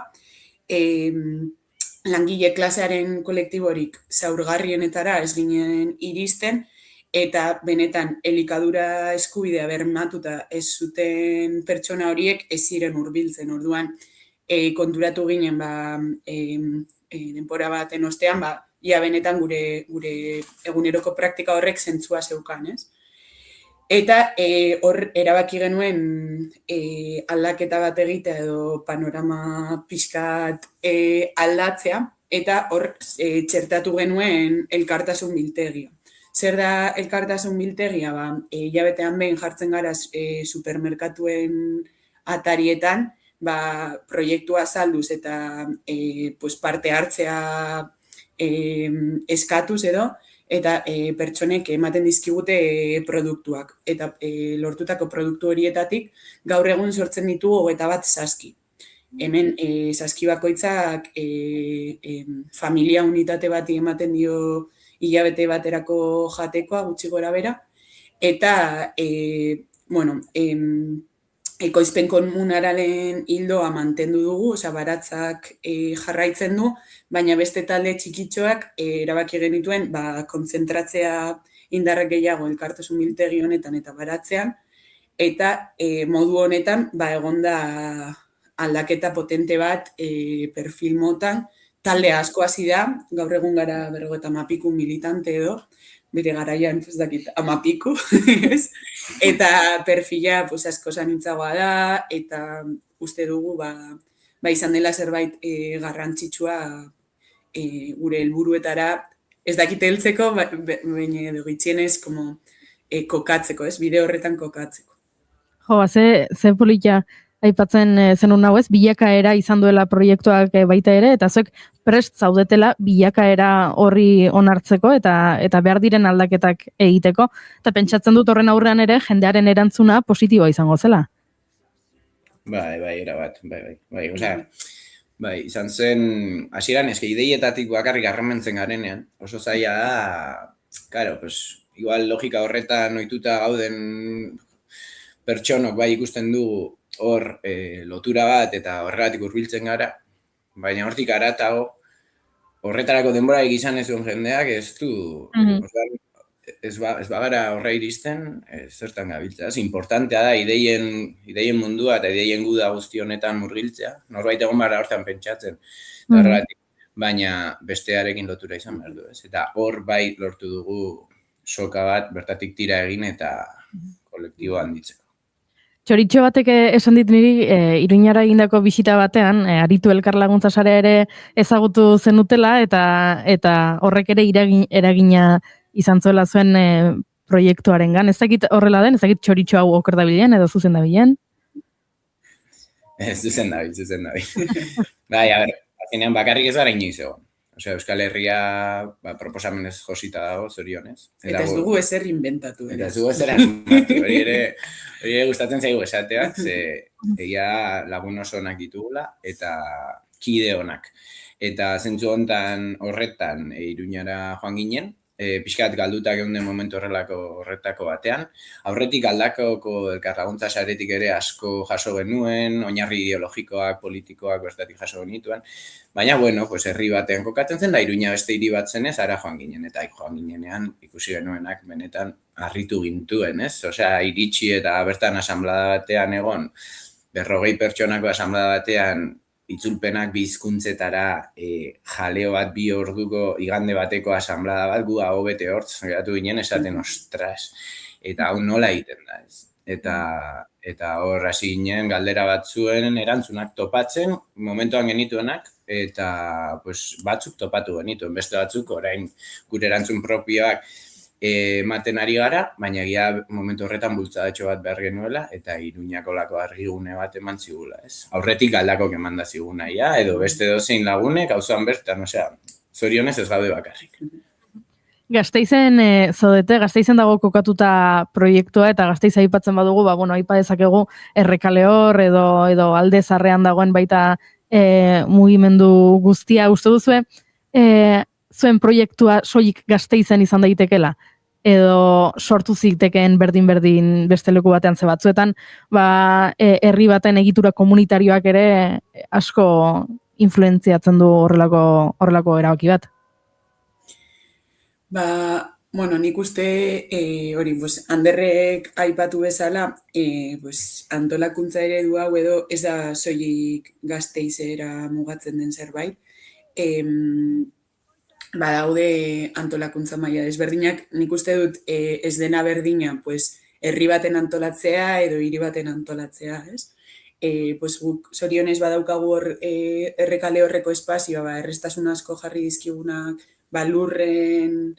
langile klasearen kolektiborik zaurgarrienetara ez ginen iristen, eta benetan elikadura eskubidea bermatuta ez zuten pertsona horiek ez ziren hurbiltzen. Orduan, konturatu ginen denbora baten ostean, ia benetan gure eguneroko praktika horrek zentzua zeukan, ez? Eta hor erabaki genuen aldaketa bat egitea edo panorama pixkat aldatzea, eta hor txertatu genuen elkartasun biltegia. Zer da elkartasun biltegia? Hilabetean behin jartzen gara supermerkatuen atarietan, proiektua azalduz eta parte hartzea eskatuz edo, eta pertsonek ematen dizkigute produktuak. Eta lortutako produktu horietatik gaur egun sortzen ditugu 21 saski. Hemen saski bakoitzak familia unitate bati ematen dio hilabete baterako jatekoa gutxi gora bera, eta ekoizpen komunalaren hildoa mantendu dugu, baratzak jarraitzen du, baina beste talde txikitxoak erabaki genituen kontzentratzea indarrak gehiago elkartasun biltegi honetan eta baratzean, eta modu honetan egonda aldaketa potente bat perfil motan, talde asko hasi da, gaur egun gara 50 militante edo, bere garaian, ez dakit, 10, eta perfila asko zanitzagoa da, eta uste dugu izan dela zerbait garrantzitsua gure helburuetara, ez dakit heltzeko, baina edo gitxienez kokatzeko, bide horretan kokatzeko. Jo, ze polita aipatzen zenun hau ez, bilakaera izan duela proiektuak baita ere, eta zuek prest zaudetela bilakaera horri onartzeko eta behar diren aldaketak egiteko, eta pentsatzen dut horren aurrean ere jendearen erantzuna positiboa izango zela. Bai, erabat, bai, izan zen, hasieran eske ideietatik bakarrik harrementzen garenean, oso zaila da, claro, igual logika horretan ohituta gauden pertsonok ikusten dugu hor lotura bat eta horregatik hurbiltzen gara, baina hortik haratago, horretarako denborarik izan ez duen jendeak ez bagara horra iristen, zertan gabiltza. Importantea da ideien mundua eta ideien guda guzti honetan murgiltzea, norbait egon bara hortan pentsatzen, baina bestearekin lotura izan behar du ez. Eta hor bai lortu dugu soka bat bertatik tira egin eta kolektibo handitzeko. Txoritxo batek esan dit niri Iruñara egindako bisita batean, aritu elkar laguntza sarea ere ezagutu zenutela eta horrek ere eragina izan zuela zuen proiektuarengan. Ez dakit horrela den, ez dakit txoritxo hau oker dabilen edo zuzen dabilen? Zuzen dabil. Bai, a ber, azkenean bakarrik ez gara inoiz egon. Osea, Euskal Herria proposamenez josita dago, zorionez. Eta ez dugu ezer inventatu. Eta ez dugu ezer inventatu. Hori ere gustatzen zaigu esatea, ze egia lagun oso onak ditugula eta kide onak. Eta zentzu hontan horretan Iruñara joan ginen, pixkat galduta geunden momentu horretako batean. Aurretik Galdakaoko elkarlaguntza saretik ere asko jaso genuen, oinarri ideologikoak, politikoak bertatik jaso genituen. Baina, bueno, herri batean kokatzen zen, da Iruña beste hiri bat zenez, ara joan ginen. Eta joan ginenean ikusi genuenak benetan harritu gintuen, ez? Osea, iritsi eta bertan asanblada batean egon, 40 pertsonako asanblada batean, itzulpenak bi hizkuntzetara jaleo bat 2 orduko igande bateko asanblada bat, gu hau bete hortz, geratu ginen esaten, ostras, eta hau nola egiten da, ez? Eta hor hasi ginen galdera batzuen erantzunak topatzen, momentuan genituenak, eta batzuk topatu genituen, beste batzuk orain gure erantzun propioak ematen ari gara, baina egia momentu horretan bultzadatxo bat behar genuela, eta Iruñako lako argigune bat eman zigula, ez? Aurretik Galdakok eman da ziguna, edo beste dozein lagunek, auzoan bertan, osea, zorionez ez gaude bakarrik. Gasteizen zaudete, Gasteizen dago kokatuta proiektua eta Gasteiz aipatzen badugu, aipa dezakegu Errekaleor edo Alde Zarrean dagoen baita mugimendu guztia. Uste duzue, zuen proiektua soilik Gasteizen izan daitekela? Edo sortu zitekeen berdin beste leku batean ze batzuetan, herri baten egitura komunitarioak ere asko influentziatzen du horrelako erabaki bat. Nik uste Anderrek aipatu bezala, antolakuntza eredu hau edo ez da soilik Gasteizera mugatzen den zerbait. Badaude antolakuntza maila desberdinak, nik uste dut ez dena berdina, herri baten antolatzea edo hiri baten antolatzea, ez? Guk zorionez badaukagu hor Errekale horreko espazioa, errestasun asko jarri dizkigunak, lurren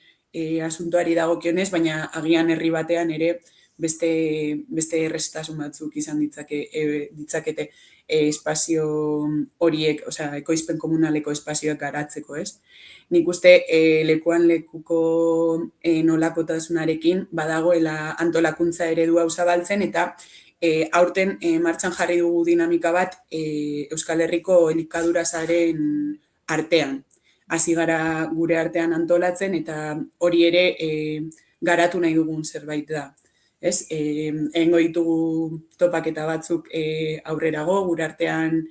asuntoari dagokionez, baina agian herri batean ere beste errestasun batzuk izan ditzakete espazio horiek, ekoizpen komunaleko espazioak garatzeko, ez? Nik uste lekuan lekuko nolakotasunarekin badagoela antolakuntza eredu hau zabaltzen eta aurten martxan jarri dugu dinamika bat Euskal Herriko elikadura sareen artean. Hasi gara gure artean antolatzen eta hori ere garatu nahi dugun zerbait da. Egingo ditugu topaketa batzuk aurrerago, gure artean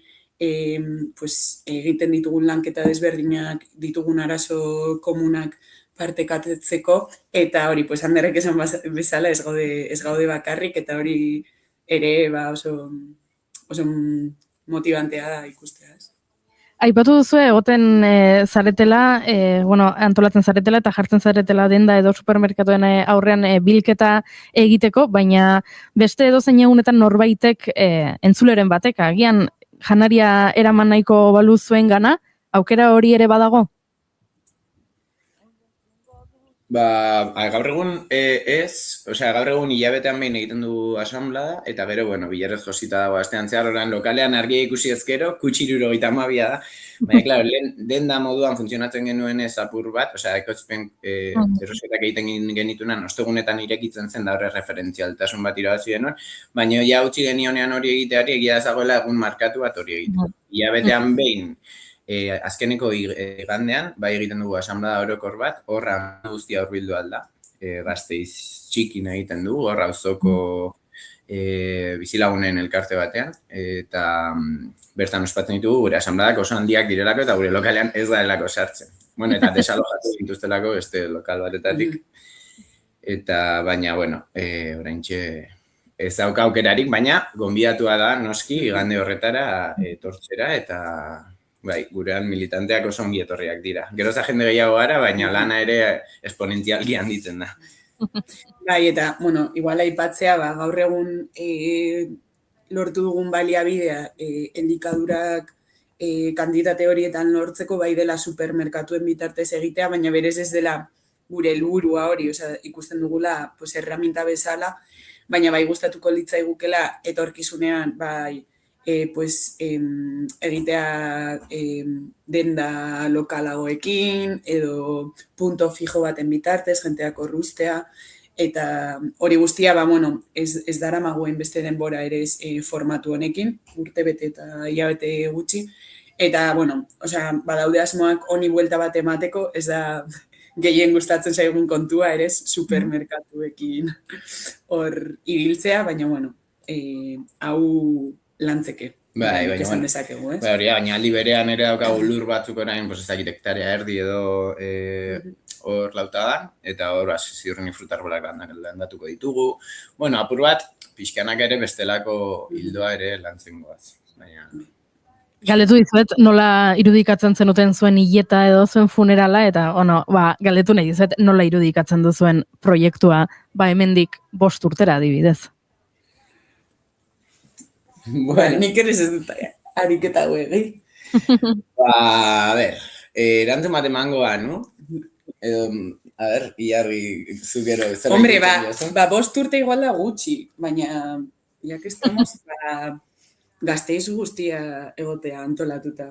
egiten ditugun lanketa desberdinak, ditugun arazo komunak partekatzeko, eta hori, Anderrek esan bezala ez gaude bakarrik, eta hori ere oso motibantea da ikustea. Aipatu duzu egoten zaretela, antolatzen zaretela eta jartzen zaretela denda edo supermerkatuen aurrean bilketa egiteko, baina beste edozein egunetan norbaitek entzuleren batek, agian janaria eraman nahiko balu zuen gana, aukera hori ere badago? Gaur egun ez, gaur egun hilabetean behin egiten du asanblada, eta gero, bilarrez josita dago astean zehar, orain lokalean argia ikusi ezkero, kutxiruro 32 da, baina, klaro, denda moduan funtzionatzen genuen ez apur bat, ekoizpen erosetak egiten genitunan, ostegunetan irekitzen zen da horre referentzialtasun bat irabazi genuen, baina ja utzi genionean hori egiteari egia dezagoela egun markatu bat hori egiten. Hilabetean behin, azkeneko igandean, egiten dugu asanblada orokor bat, horra guztia hurbildu alda, Gasteiz txikin egiten dugu, horra auzoko bizilagunen elkarte batean, eta bertan ospatzen ditugu gure asanbladak oso handiak direlako eta gure lokalean ez da delako sartzen. Eta desalojatu dituztelako beste lokal batetatik. Eta baina, oraintxe ez dauka aukerarik, baina gonbidatua da noski igande horretara etortzera eta gurean militanteak oso ongi etorriak dira. Geroz agende gehiago gara, baina lana ere esponentzialki handitzen da. Bai, eta, bueno, igual aipatzea, gaur egun lortu dugun baliabidea elikadurak kantitate horietan lortzeko bai dela supermerkatuen bitartez egitea, baina berez ez dela gure helburua hori, ikusten dugula pues, herramienta bezala, baina bai gustatuko litzaigukela etorkizunean bai egitea denda lokalagoekin edo punto fijo baten bitartez, jenteak orruztea, eta hori guztia, ez dara maguen beste denbora ere formatu honekin, urte bete eta hilabete gutxi, eta, badaude asmoak honi buelta bat emateko, ez da gehien gustatzen zaigun kontua ere supermerkatuekin hor ibiltzea, baina, hau lantzeke. Bai, esan dezakegu, ez? Bai, hori, baina aldi berean ere daukagu lur batzuk orain, ez dakit hektarea erdi edo hor lautadan, eta hor ziurren frutarbolak landatuko ditugu. Bueno, apur bat, pixkanak ere bestelako hildoa ere lantzen goaz. Galdetu dizuet, nola irudikatzen zenuten zuen hileta edo zuen funerala, eta galdetu nahi dizuet, nola irudikatzen duzuen proiektua, hemendik 5 urtera adibidez. Bueno, nik ere ez dut ariketa guegi. A ber, erantzun bat emangoa, no? Edo, a ber, Ilargi, zugero. Hombre, 5 urte igual da gutxi, baina, ya que estamos, Gasteiz guztia egotea antolatuta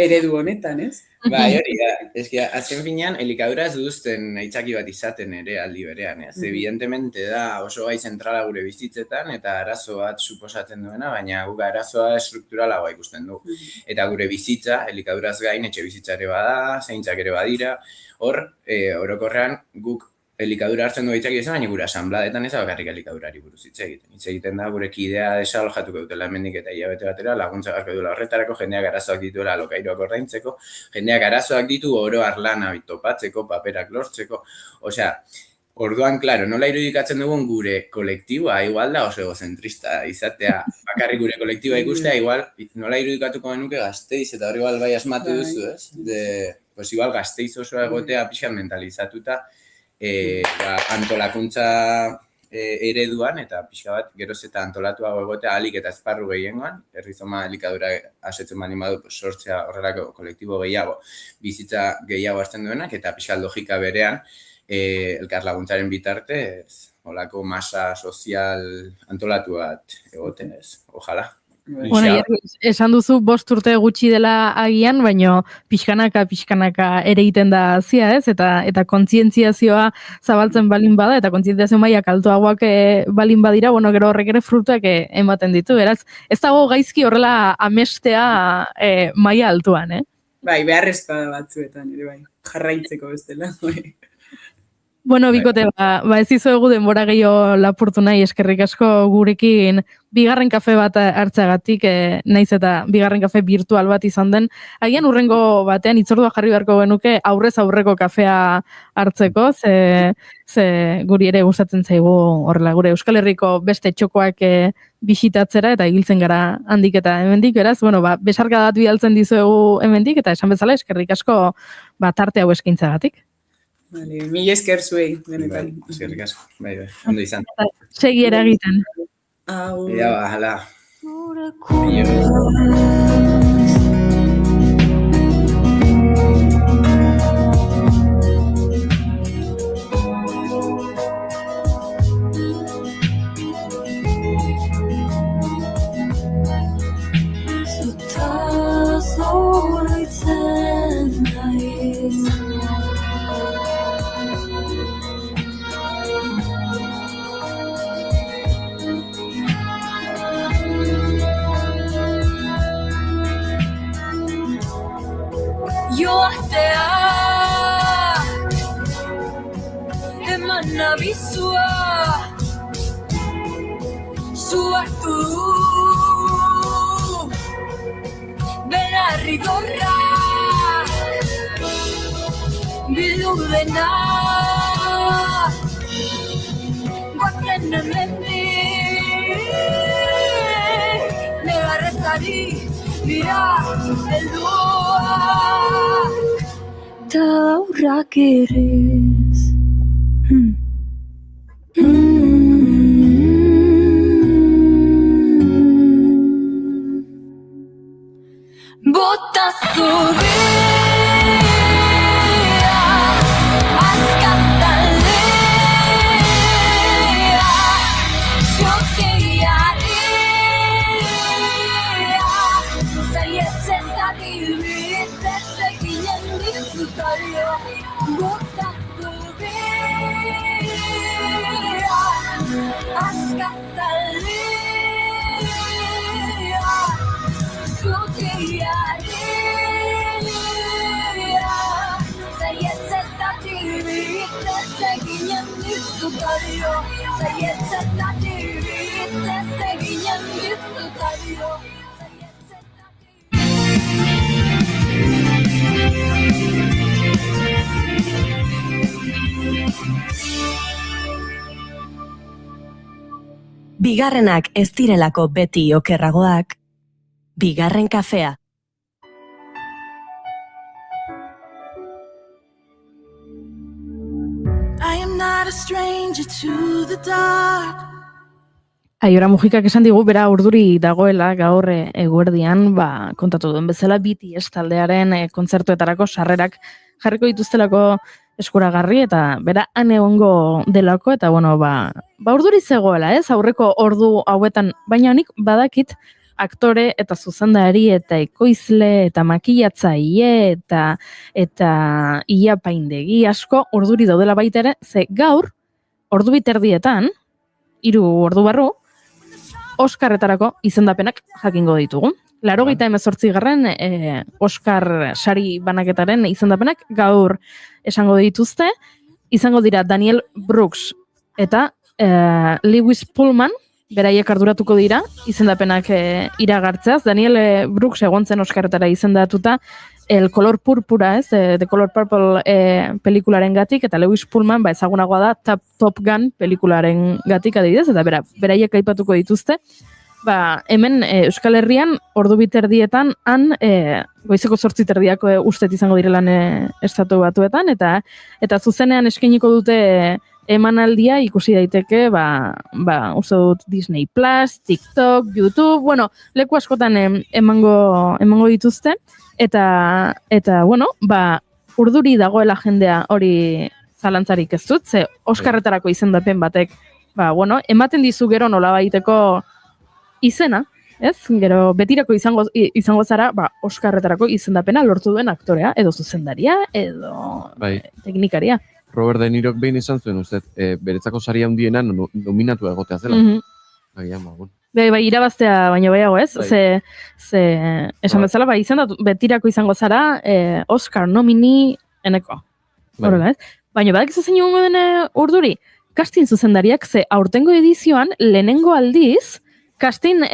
eredu honetan, ez? Bai, hori da. Eski, azken finean, elikadura ez duzten aitzaki bat izaten ere aldi berean, ez? Evidentemente da oso gai zentrala gure bizitzetan eta arazo bat suposatzen duena, baina guk arazoa estrukturalagoa ikusten du. Eta gure bizitza, elikaduraz gain, etxe bizitza ere bada, zaintzak ere badira, hor, orokorrean guk elikadura hartzen du aitzaki izan, baina gure asanbladetan ez bakarrik elikadurari buruz hitz egiten. Hitz egiten da gure kidea desalojatuko dutela hemendik eta hilabete batera, laguntza beharko duela horretarako, jendeak arazoak dituela alokairuak ordaintzeko, jendeak arazoak ditu oro arlana topatzeko, paperak lortzeko. Osea, orduan, klaro, nola irudikatzen dugun gure kolektiboa, igual da oso egozentrista izatea, bakarrik gure kolektiboa ikustea, igual nola irudikatuko genuke Gasteiz, eta hori igual bai asmatu duzu, ez? Pues igual Gasteiz oso egotea pixkan mentalizatuta, antolakuntza ereduan eta pixka bat geroz eta antolatuago egotea ahalik eta esparru gehiengoan, herrizoma elikadura asetzen bani badu sortzea horrelako kolektibo gehiago, bizitza gehiago hartzen duenak eta pixka logika berean elkar laguntzaren bitartez holako masa sozial antolatu bat egoten ez, ojala. Bueno, esan duzu 5 urte gutxi dela agian, baina pixkanaka ere egiten da zia, ez? Eta kontzientziazioa zabaltzen balin bada, eta kontzientziazio mailak altuagoak balin badira, gero horrek ere frutuak ematen ditu, beraz. Ez dago gaizki horrela amestea maila altuan, eh? Bai, beharrezkoa da batzuetan, ere bai, jarraitzeko bestela. Bueno, bikote, ez dizuegu denbora gehiago lapurtu nahi, eskerrik asko gurekin bigarren kafe bat hartzagatik, naiz eta bigarren kafe virtual bat izan den. Agian urrengo batean hitzordua jarri beharko genuke aurrez aurreko kafea hartzeko, ze guri ere gustatzen zaigu horrela gure Euskal Herriko beste txokoak bisitatzera eta igiltzen gara handik eta hemendik, beraz, besarka bat bidaltzen dizuegu hemendik eta esan bezala eskerrik asko tarte hau eskaintzagatik. Vale, mila esker zuei, benetan. Eskerrik asko, bai, ondo izan. Segi eragiten. Ja, hala. Zutaz oroitzen naiz. Joateak eman abizua zuartu du berarri gorra bildu dena guazen hemendik negarrezari dira helduak ta aurrak ere Bigarrenak ez direlako beti okerragoak, bigarren kafea. I am not a stranger to the dark. Aiora Mujikak esan digu bera urduri dagoela gaur eguerdian, kontatu duen bezala BTS taldearen kontzertuetarako sarrerak jarriko dituztelako eskuragarri eta bera han egongo delako eta urduri zegoela, aurreko ordu hauetan, baina honik badakit aktore eta zuzendari eta ekoizle eta makillatzaile eta ia paindegi asko urduri daudela baita ere, ze gaur ordu biterdietan, 3 ordu barru, Oscarretarako izendapenak jakingo ditugu. 88. Oscar sari banaketaren izendapenak gaur esango dituzte. Izango dira Daniel Brooks eta Lewis Pullman, beraiek arduratuko dira izendapenak iragartzeaz. Daniel Brooks egon zen Oscarretara izendatuta El Color Púrpura, The Color Purple pelikularen gatik, eta Lewis Pullman ezagunagoa da Top Gun pelikularen gatik adibidez, eta beraiek aipatuko dituzte. Hemen Euskal Herrian ordu biterdietan han goizeko 8:30 ustet izango direlan estatu batuetan, eta zuzenean eskainiko dute emanaldia ikusi daiteke, uste dut Disney Plus, TikTok, YouTube, leku askotan emango dituzte, eta urduri dagoela jendea hori zalantzarik ez dut, ze Oscarretarako izendapen batek, ematen dizu gero nola baiteko izena, ez? Gero betirako izango zara, Oscarretarako izendapena lortu duen aktorea, edo zuzendaria, edo teknikaria. Robert De Nirok behin izan zuen, uste, beretzako saria handiena nominatu egotea zela. Irabaztea baino behiago, ez? Ze esan bezala, betirako izango zara Oscar nomini eneko. Horrela, ez? Baina badakizu zein egongo den urduri, casting zuzendariak, ze aurtengo edizioan lehenengo aldiz, casting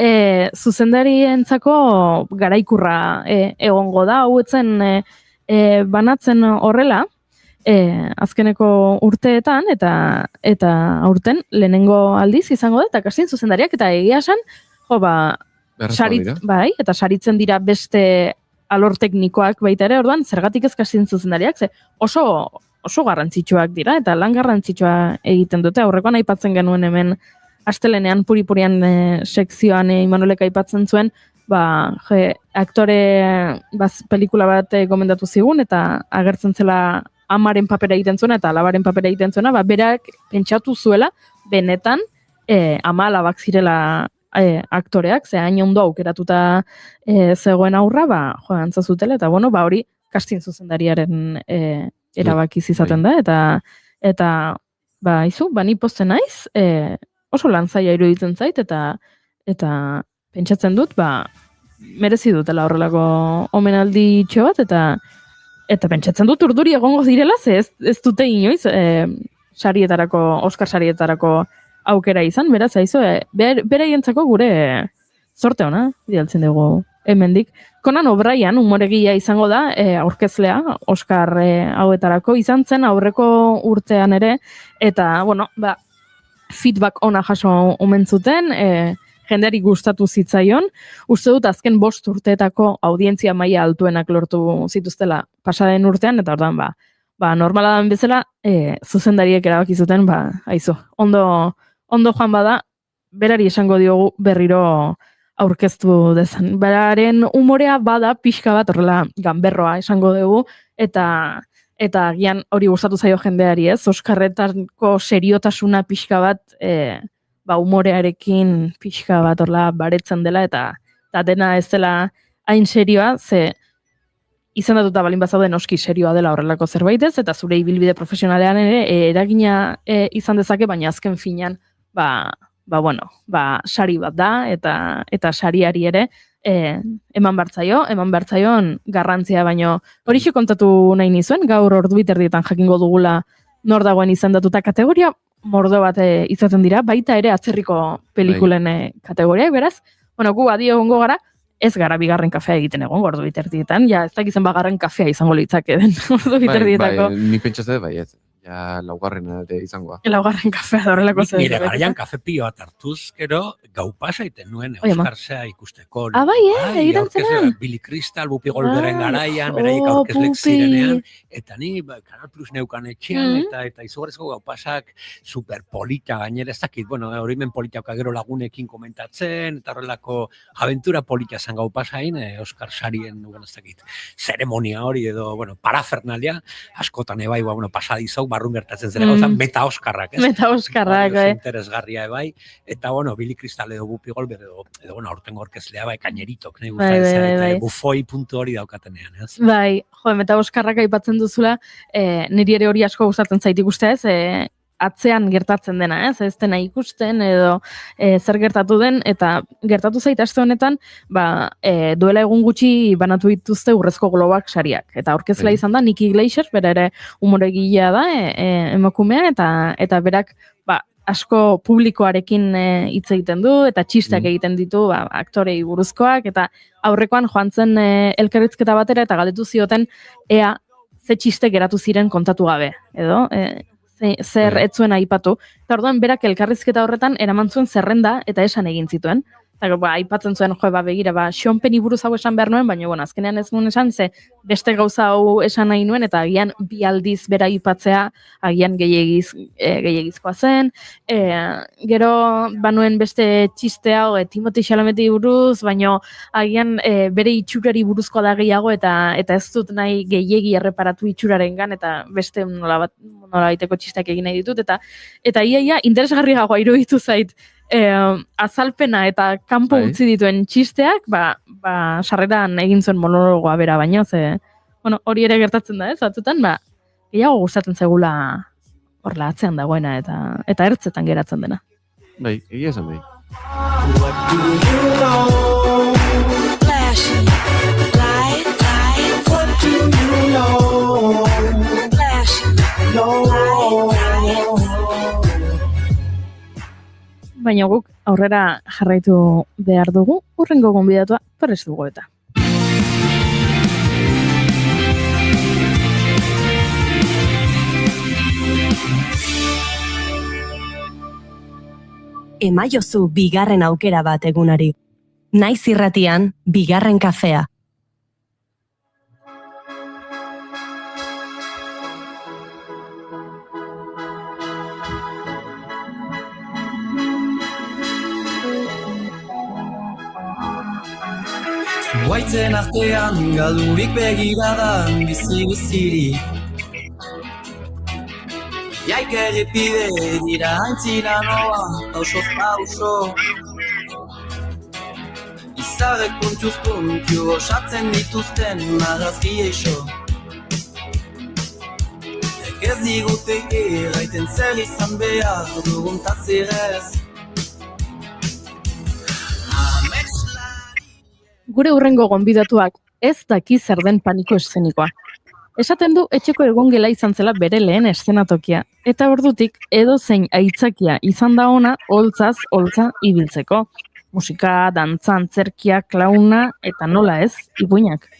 zuzendarientzako garaikurra egongo da, hauetzen banatzen horrela, azkeneko urteetan eta aurten lehenengo aldiz izango da, eta casting zuzendariak eta egia esan, eta saritzen dira beste alor teknikoak baita ere, orduan zergatik ez casting zuzendariak, ze oso garrantzitsuak dira, eta lan garrantzitsua egiten dute, aurrekoan aipatzen genuen hemen astelenean puripurian sekzioan Imanolek aipatzen zuen, aktore pelikula bat gomendatu zigun, eta agertzen zela amaren papera egiten zuena eta alabaren papera egiten zuena, berak pentsatu zuela, benetan ama alabak zirela aktoreak, ze hain ondo aukeratuta zegoen aurra, antza zutela, eta hori casting zuzendariaren erabakiz izaten da, eta ni pozten naiz, oso lan zaila iruditzen zait, eta pentsatzen dut, merezi dutela horrelako omenaldi txo bat, eta pentsatzen dut urduri egongo direla, ze ez dute inoiz Oscar sarietarako aukera izan, beraz, beraientzako gure zorte ona, bidaltzen dugu hemendik. Conan O'Brien, umoregia izango da, aurkezlea, Oscar hauetarako izan zen aurreko urtean ere, eta, feedback ona jaso omen zuten, jendeari gustatu zitzaion, uste dut azken 5 urteetako audientzia maila altuenak lortu zituztela pasaden urtean, eta ordan normala den bezala, zuzendariek erabaki zuten, ondo joan bada, berari esango diogu berriro aurkeztu dezan. Beraren umorea bada pixka bat horrela ganberroa esango dugu, eta agian hori gustatu zaio jendeari, ez? Oskarretako seriotasuna pixka bat, umorearekin pixka bat horrela baretzen dela, eta dena ez dela hain serioa, ze izendatuta balin bazaude noski serioa dela horrelako zerbait ez, eta zure ibilbide profesionalean ere eragina izan dezake, baina azken finean, sari bat da, eta sariari ere eman bertzaion garrantzia, baino horixe kontatu nahi nizuen, gaur ordu biterdietan jakingo dugula nor dagoen izendatuta kategoria, mordo bat izaten dira, baita ere atzerriko pelikulen kategoriak, beraz, gu adi egongo gara, ez gara bigarren kafea egiten egon, ordu biterdietan, ja ez dakizen bagarren kafea izango litzake den ordu biterdietako. Nik pentsatze, ez. Ja, laugarren izangoa. Laugarren kafea da horrelako zer. Nire garaian kafe pioa hartuz, gero gau pasa iten nuen Euskarzea ikusteko. Egiten zeren? Billy Crystal, Bupi Golberen garaian, beraiek aurkezlek zirenean, eta ni Canal Plus neukan etxean, eta izugarrizko gau pasak superpolita gainera, ez dakit, horimen politiaka gero lagunekin komentatzen, eta horrelako aventura polita zen gau pasain, Euskar sarien, ez dakit, zeremonia hori edo, parafernalia, askotan ebai, pasadizau, barrun gertatzen zera gauza, meta-oskarrak, ez? Meta-oskarrak, interesgarria bai, eta, Billy Crystal edo Bupi Golber edo, aurten gorkezlea, kaineritok, nahi guztatzen, bufoi puntu hori daukatenean, ez? Meta-oskarrak aipatzen duzula, niri ere hori asko gustatzen zait ikustea, ez? Atzean gertatzen dena, ez dena ikusten edo zer gertatu den, eta gertatu zait aste honetan, duela egun gutxi banatu dituzte Urrezko Globak sariak. Eta aurkezlea izan da, Nikki Glaser, bera ere umoregilea da, emakumea, eta berak asko publikoarekin hitz egiten du, eta txisteak egiten ditu aktorei buruzkoak, eta aurrekoan joan zen elkarrizketa batera, eta galdetu zioten ea ze txiste geratu ziren kontatu gabe, edo? Zer etzuen aipatu. Eta orduan, berak elkarrizketa horretan eraman zuen zerrenda eta esan egin zituen. Eta aipatzen zuen, begira, Sean Penny buruz hau esan behar nuen, baina azkenean ez nuen esan, ze beste gauza hau esan nahi nuen, eta agian bi aldiz bera aipatzea, agian gehiagizkoa zen. Gero, banuen beste txistea, Timothy Chalameti buruz, baina agian bere itxurari buruzkoa da gehiago, eta ez dut nahi gehiegi erreparatu itxurarengan, eta beste nolabaiteko txisteak egin nahi ditut, eta ia interesgarriagoa iruditu zait, azalpena eta kanpo utzi dituen txisteak, sarreran egin zuen monologoa bera baino, hori ere gertatzen da, batzutan, gehiago gustatzen zegula horrela atzean dagoena, eta ertzetan geratzen dena. Egia esan bai. What do you know? Flashing light. What do you know? Flashing light. Baina guk aurrera jarraitu behar dugu, hurrengo gonbidatua prest dugu eta. Emaiozu bigarren aukera bat egunari. Naiz irratian, bigarren kafea. Guaitzen artean galdurik begiradan bizi-bizirik. Jaik errepide dira aintzina noa, pausoz pauso. Izarrek puntuz puntu osatzen dituzten marrazki eixo. Ez digute erraiten zer izan behar dugun tazirez. Gure hurrengo gonbidatuak ez daki zer den paniko eszenikoa. Esaten du etxeko egongela izan zela bere lehen eszenatokia, eta ordutik edozein aitzakia izan da ona holtzaz holtza ibiltzeko. Musika, dantza, antzerkia, klauna eta nola ez, ipuinak.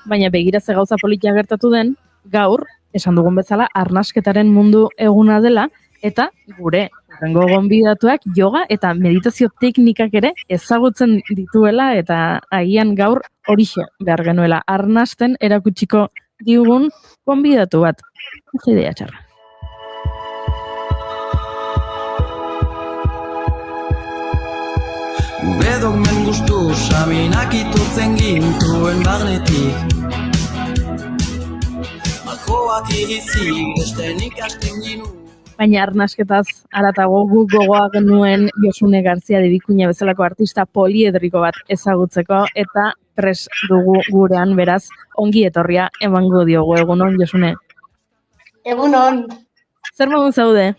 Baina begira ze gauza politia gertatu den, gaur, esan dugun bezala, arnasketaren mundu eguna dela, eta gure hurrengo gonbidatuak yoga eta meditazio teknikak ere ezagutzen dituela, eta agian gaur horixe behar genuela arnasten erakutsiko digun konbidatu bat. Ez idea txarra. Gure dogmen gustu saminak itutzen gintuen barnetik. Malkoak irizik, esten ikasten ginu. Baina arnasketaz aratago guk gogoa genuen Josune Garzia de Bikuña bezalako artista poliedriko bat ezagutzeko eta pres dugu gurean, beraz, ongi etorria emango diogu. Egunon, Josune. Egunon. Zer modu zaude?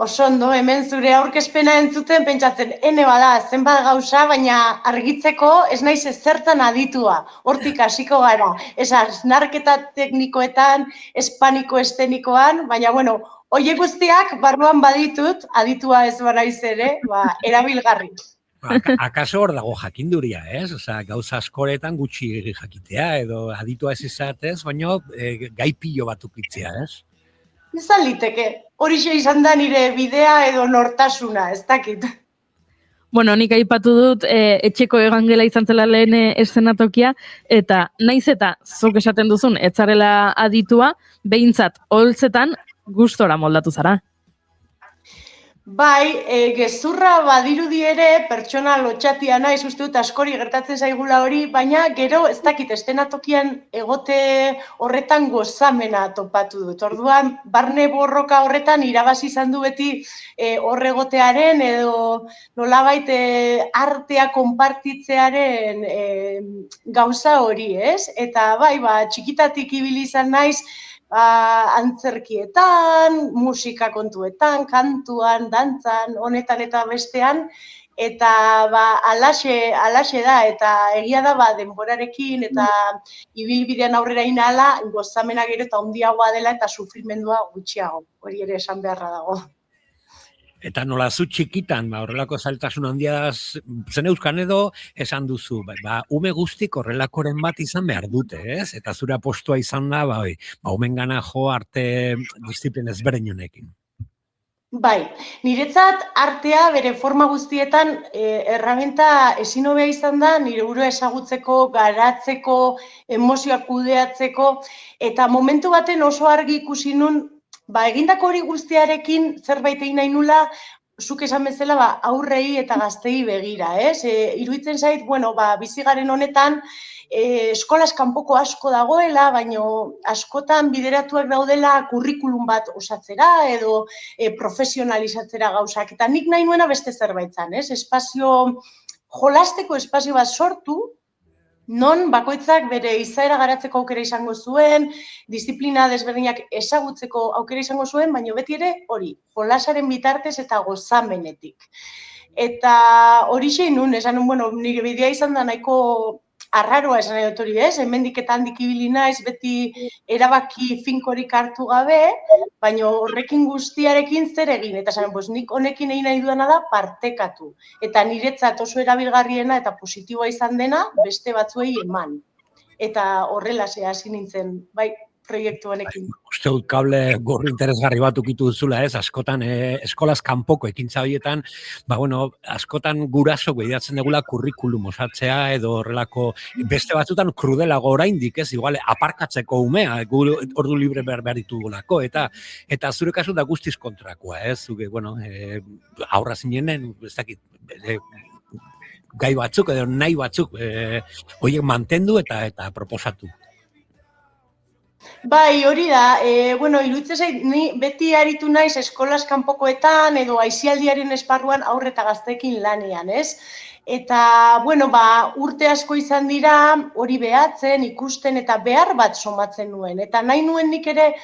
Oso ondo, hemen zure aurkezpena entzuten pentsatzen, ene bada, zenbat gauza, baina argitzeko ez naiz zertan aditua. Hortik hasiko gara. Ez hausnarketa teknikoetan, ez paniko eszenikoan, baina bueno, horiek guztiak barruan baditut, aditua ez banaiz ere, erabilgarri. Akaso hor dago jakinduria, ez? Osea, gauza askoretan gutxi jakitea edo aditua ez izatez, baina gai pilo bat ukitzea, ez? Izan liteke, horixe izan da nire bidea edo nortasuna, ez dakit. Bueno, nik aipatu dut etxeko egangela izan zela lehen eszenatokia, eta naiz eta zuk esaten duzun, ez zarela aditua, behintzat holtzetan gustora moldatu zara. Bai, gezurra badirudi ere pertsona lotxatia naiz, uste dut askori gertatzen zaigula hori, baina gero ez dakit eszenatokian egote horretan gozamena topatu dut. Orduan, barne borroka horretan irabazi izan du beti horregotearen edo nolabait artea konpartitzearen gauza hori, ez? Eta bai, txikitatik ibili izan naiz, antzerkietan, musika kontuetan, kantuan, dantzan, honetan eta bestean, eta alaxe da, eta egia da denborarekin eta ibilbidean aurrera inala, gozamena gero eta handiagoa dela eta sufrimendua gutxiago, hori ere esan beharra dago. Eta nola zu txikitan, horrelako zailtasun handia zen euskan edo, esan duzu, ume guztik horrelakoren bat izan behar dute, ez? Eta zure apostua izan da, umen gana jo arte disiplin ezberdin honekin. Bai, niretzat artea bere forma guztietan erramenta ezin hobea izan da, nire burua ezagutzeko, garatzeko, emozioak kudeatzeko, eta momentu baten oso argi ikusi nun, egindako hori guztiarekin zerbait egin nahi nula, zuk esan bezala aurrei eta gaztei begira, ez? Iruditzen zait, bizigaren honetan, eskolaz kanpoko asko dagoela, baina askotan bideratuak daudela kurrikulum bat osatzera edo profesionalizatzera gauzak. Eta nik nahi nuena beste zerbait zan, ez? Jolasteko espazio bat sortu, non bakoitzak bere izaera garatzeko aukera izango zuen, disiplina desberdinak ezagutzeko aukera izango zuen, baina beti ere hori, jolasaren bitartez eta gozamenetik. Eta hori zein nun, esan nun, nire bidea izan da nahiko arraroa esan nahi dut hori, ez? Hemendik eta handik ibili naiz, beti erabaki finkorik hartu gabe, baina horrekin guztiarekin zer egin. Eta esan, nik honekin egin nahi duena da partekatu. Eta niretzat oso erabilgarriena eta positiboa izan dena beste batzuei eman. Eta horrela hasi nintzen, proiektu honekin. Uste dut kable gorri interesgarri bat ukitu duzula, ez? Askotan eskolaz kanpoko ekintza horietan, askotan gurasok behidatzen dugula kurrikulum osatzea edo horrelako beste batzutan krudelago oraindik, ez? Igual aparkatzeko umea, ordu libre behar ditugulako, eta zure kasu da guztiz kontrakoa, ez? Zuke, aurra zinenen, ez dakit, gai batzuk edo nahi batzuk, horiek mantendu eta proposatu. Bai, hori da, iruditzen zait, ni beti aritu naiz eskolaz kanpokoetan edo aisialdiaren esparruan aurre eta gazteekin lanean, ez? Eta, urte asko izan dira, hori behatzen, ikusten eta behar bat somatzen nuen. Eta nahi nuen nik ere,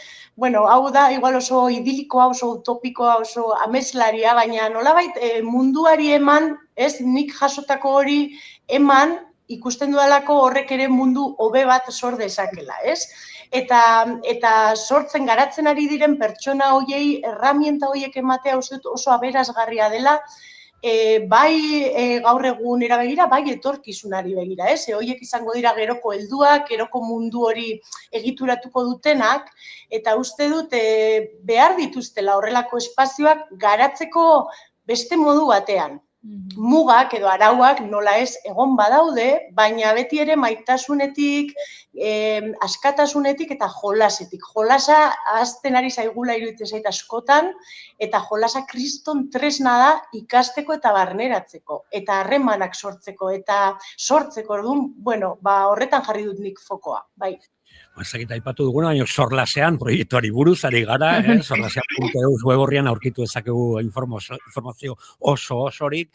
hau da, igual oso idilikoa, oso utopikoa, oso ameslaria, baina nolabait munduari eman, ez, nik jasotako hori eman, ikusten dudalako horrek ere mundu hobe bat sor dezakela, ez? Eta sortzen garatzen ari diren pertsona hoiei erramienta hoiek ematea uste dut oso aberasgarria dela, bai gaur egunera begira, bai etorkizunari begira, ez? Hoiek izango dira geroko helduak, geroko mundu hori egituratuko dutenak, eta uste dut behar dituztela horrelako espazioak garatzeko beste modu batean. mugak edo arauak nola ez egon badaude, baina beti ere maitasunetik, askatasunetik eta jolasetik. Jolasa ahazten ari zaigula iruditzen zait askotan, eta jolasa kriston tresna da ikasteko eta barneratzeko, eta harremanak sortzeko, orduan, horretan jarri dut nik fokoa, bai. Ezagita aipatu duguna, baina Sorlasean proiektuari buruz ari gara, sorlasean.eu web orrian aurkitu ezakegu informazio osorik,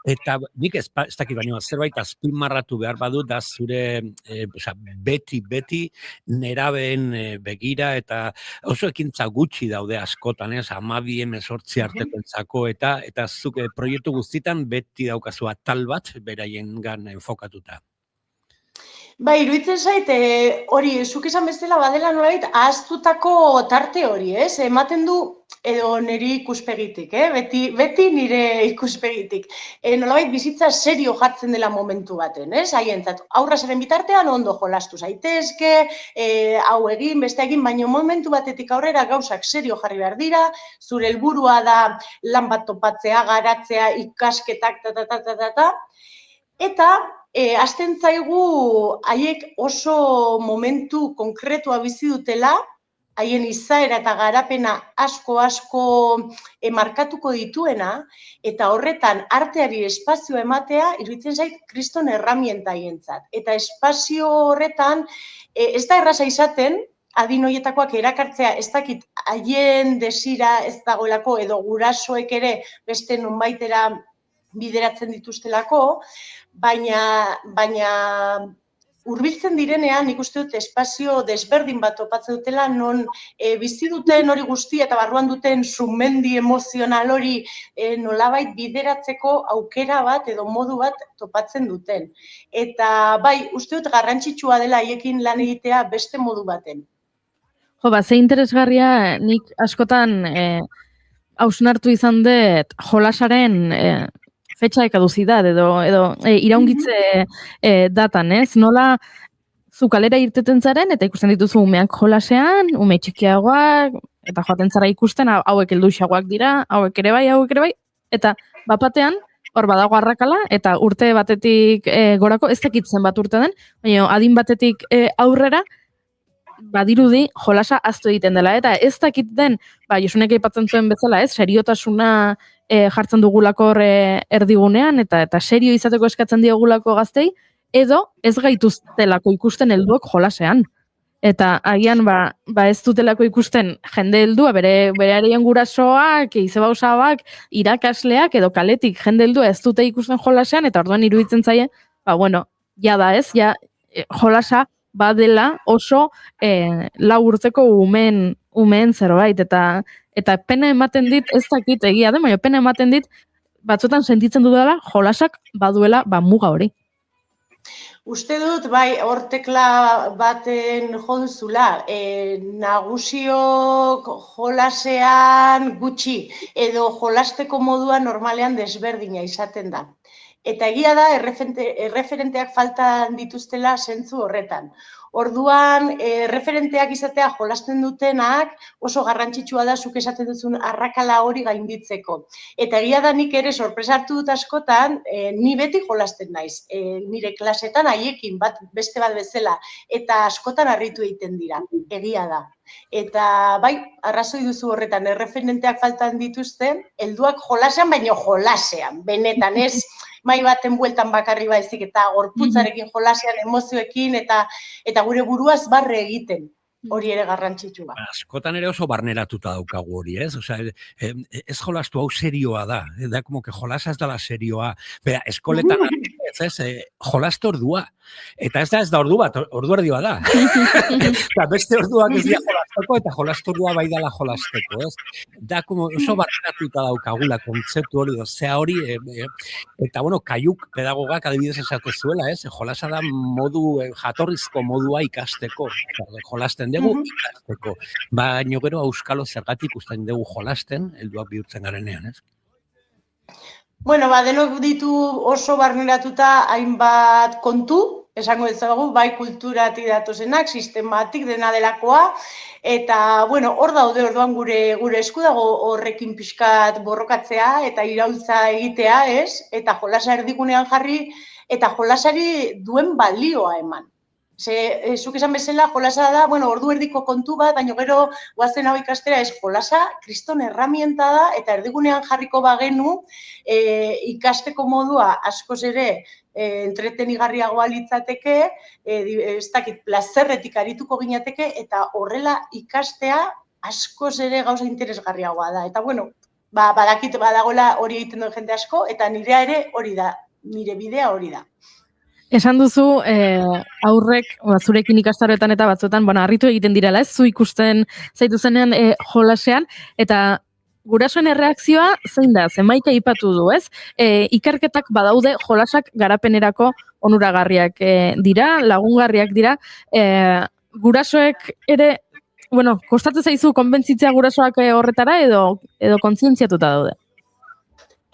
eta nik ez dakit baina zerbait azpimarratu behar badut da zure beti nerabeen begira, eta oso ekintza gutxi daude askotan, 12, 18 artekoentzako, eta zuk proiektu guztitan beti daukazu atal bat beraiengan enfokatuta. Bai, iruditzen zait, hori, zuk esan bezala badela nolait, ahaztutako tarte hori, ez? Ematen du, edo niri ikuspegitik, beti nire ikuspegitik. Nolabait bizitza serio jartzen dela momentu baten, ez? Haientzat, aurra zeren bitartean ondo jolastu zaitezke, hau egin, beste egin, baina momentu batetik aurrera gauzak serio jarri behar dira, zure helburua da lan bat topatzea, garatzea, ikasketak, eta hasten zaigu haiek oso momentu konkretua bizi dutela, haien izaera eta garapena asko markatuko dituena, eta horretan arteari espazio ematea, iruditzen zait, kriston erramienta haientzat. Eta espazio horretan, ez da erraza izaten, adin horietakoak erakartzea, ez dakit haien desira ez dagoelako, edo gurasoek ere beste nonbaitera bideratzen dituztelako, baina hurbiltzen direnean, nik uste dut espazio desberdin bat topatzen dutela, non bizi duten hori guztia eta barruan duten sumendi emozional hori nolabait bideratzeko aukera bat edo modu bat topatzen duten. Eta bai, uste dut garrantzitsua dela haiekin lan egitea beste modu baten. Ze interesgarria nik askotan hausnartu izan dut jolasaren fecha de caducidad edo iraungitze datan, ez? Nola zu kalera irteten zaren eta ikusten dituzu umeak jolasean, ume txikiagoak, eta joaten zara ikusten hauek helduxagoak dira, hauek ere bai, eta bapatean hor badago arrakala, eta urte batetik gorako, ez dakitzen bat urte den, baina adin batetik aurrera, badirudi jolasa aztu egiten dela, eta ez dakit den, Josunek aipatzen zuen bezala, ez, seriotasuna jartzen dugulako erdigunean, eta serio izateko eskatzen diogulako gaztei, edo ez gaituztelako ikusten helduak jolasean. Eta agian ez dutelako ikusten jende heldua, bere areien gurasoak, izebausaak, irakasleak, edo kaletik jende heldua ez dute ikusten jolasean, eta orduan iruditzen zaie, jada ez, jolasa badela oso lau urteko umeen zerbait, eta pena ematen dit, ez dakit egia den, baina pena ematen dit, batzutan sentitzen dudala, jolasak baduela muga hori. Uste dut, bai, hor tekla baten joduzula, nagusiok jolasean gutxi, edo jolasteko modua normalean desberdina izaten da. Eta egia da, erreferenteak faltan dituztela zentzu horretan. Orduan, referenteak izatea jolasten dutenak oso garrantzitsua da zuk esaten duzun arrakala hori gainditzeko. Eta egia da nik ere sorpresartu dut askotan, ni beti jolasten naiz. Nire klasetan haiekin beste bat bezala, eta askotan harritu egiten dira, egia da. Eta bai, arrazoi duzu horretan, erreferenteak faltan dituzte, helduak jolasean, baino jolasean, benetan ez, mai baten bueltan bakarri baizik eta gorputzarekin jolasean, emozioekin eta gure buruaz barre egiten. Hori ere garrantzitsua. Askotan ere oso barneratuta daukagu hori, ez? Osea, ez jolastu hau serioa da. Da, como que jolasa ez dala serioa. Bera, eskoletan jolastu ordua. Eta ez da ordu bat, ordu erdi bat da. Beste orduak ez dira jolasteko eta jolastu ordua bai dala jolasteko, ez? Da, como oso barneratuta daukagula kontzeptu hori, zea hori, eta, Kaiuk pedagogak adibidez esate zuela, ez? Jolasa da modu, jatorrizko modua ikasteko. Jolasten dugu ikasteko. Baina gero auskalo zergatik usten dugu jolasten, helduak bihurtzen garenean, ez? Denok ditu oso barneratuta hainbat kontu, esango ezagu, bai kulturatik datozenak, sistematik dena delakoa, eta, bueno, hor daude orduan gure esku dago horrekin pixkat borrokatzea eta iraultza egitea, ez? Eta jolasa erdigunean jarri, eta jolasari duen balioa eman. Zuk esan bezala, jolasa da, bueno, ordu erdiko kontu bat, baina gero guazen hau ikastera, ez jolasa kriston herramienta da, eta erdigunean jarriko bagenu, ikasteko modua askoz ere entretenigarriagoa litzateke, ez dakit, plazerretik arituko ginateke, eta horrela ikastea askoz ere gauza interesgarriagoa da. Eta bueno, badakit badagoela hori egiten duen jende asko, eta nirea ere hori da, nire bidea hori da. Esan duzu, aurrek, zurekin ikastaroetan eta batzuetan, harritu egiten direla, ez? Zu ikusten zaitu zenean jolasean, eta gurasoen erreakzioa zein da, zenbait aipatu du, ez? Ikerketak badaude jolasak garapenerako onuragarriak dira, lagungarriak dira, gurasoek ere, kostatzen zaizu konbentzitzea gurasoak horretara edo kontzientziatuta daude?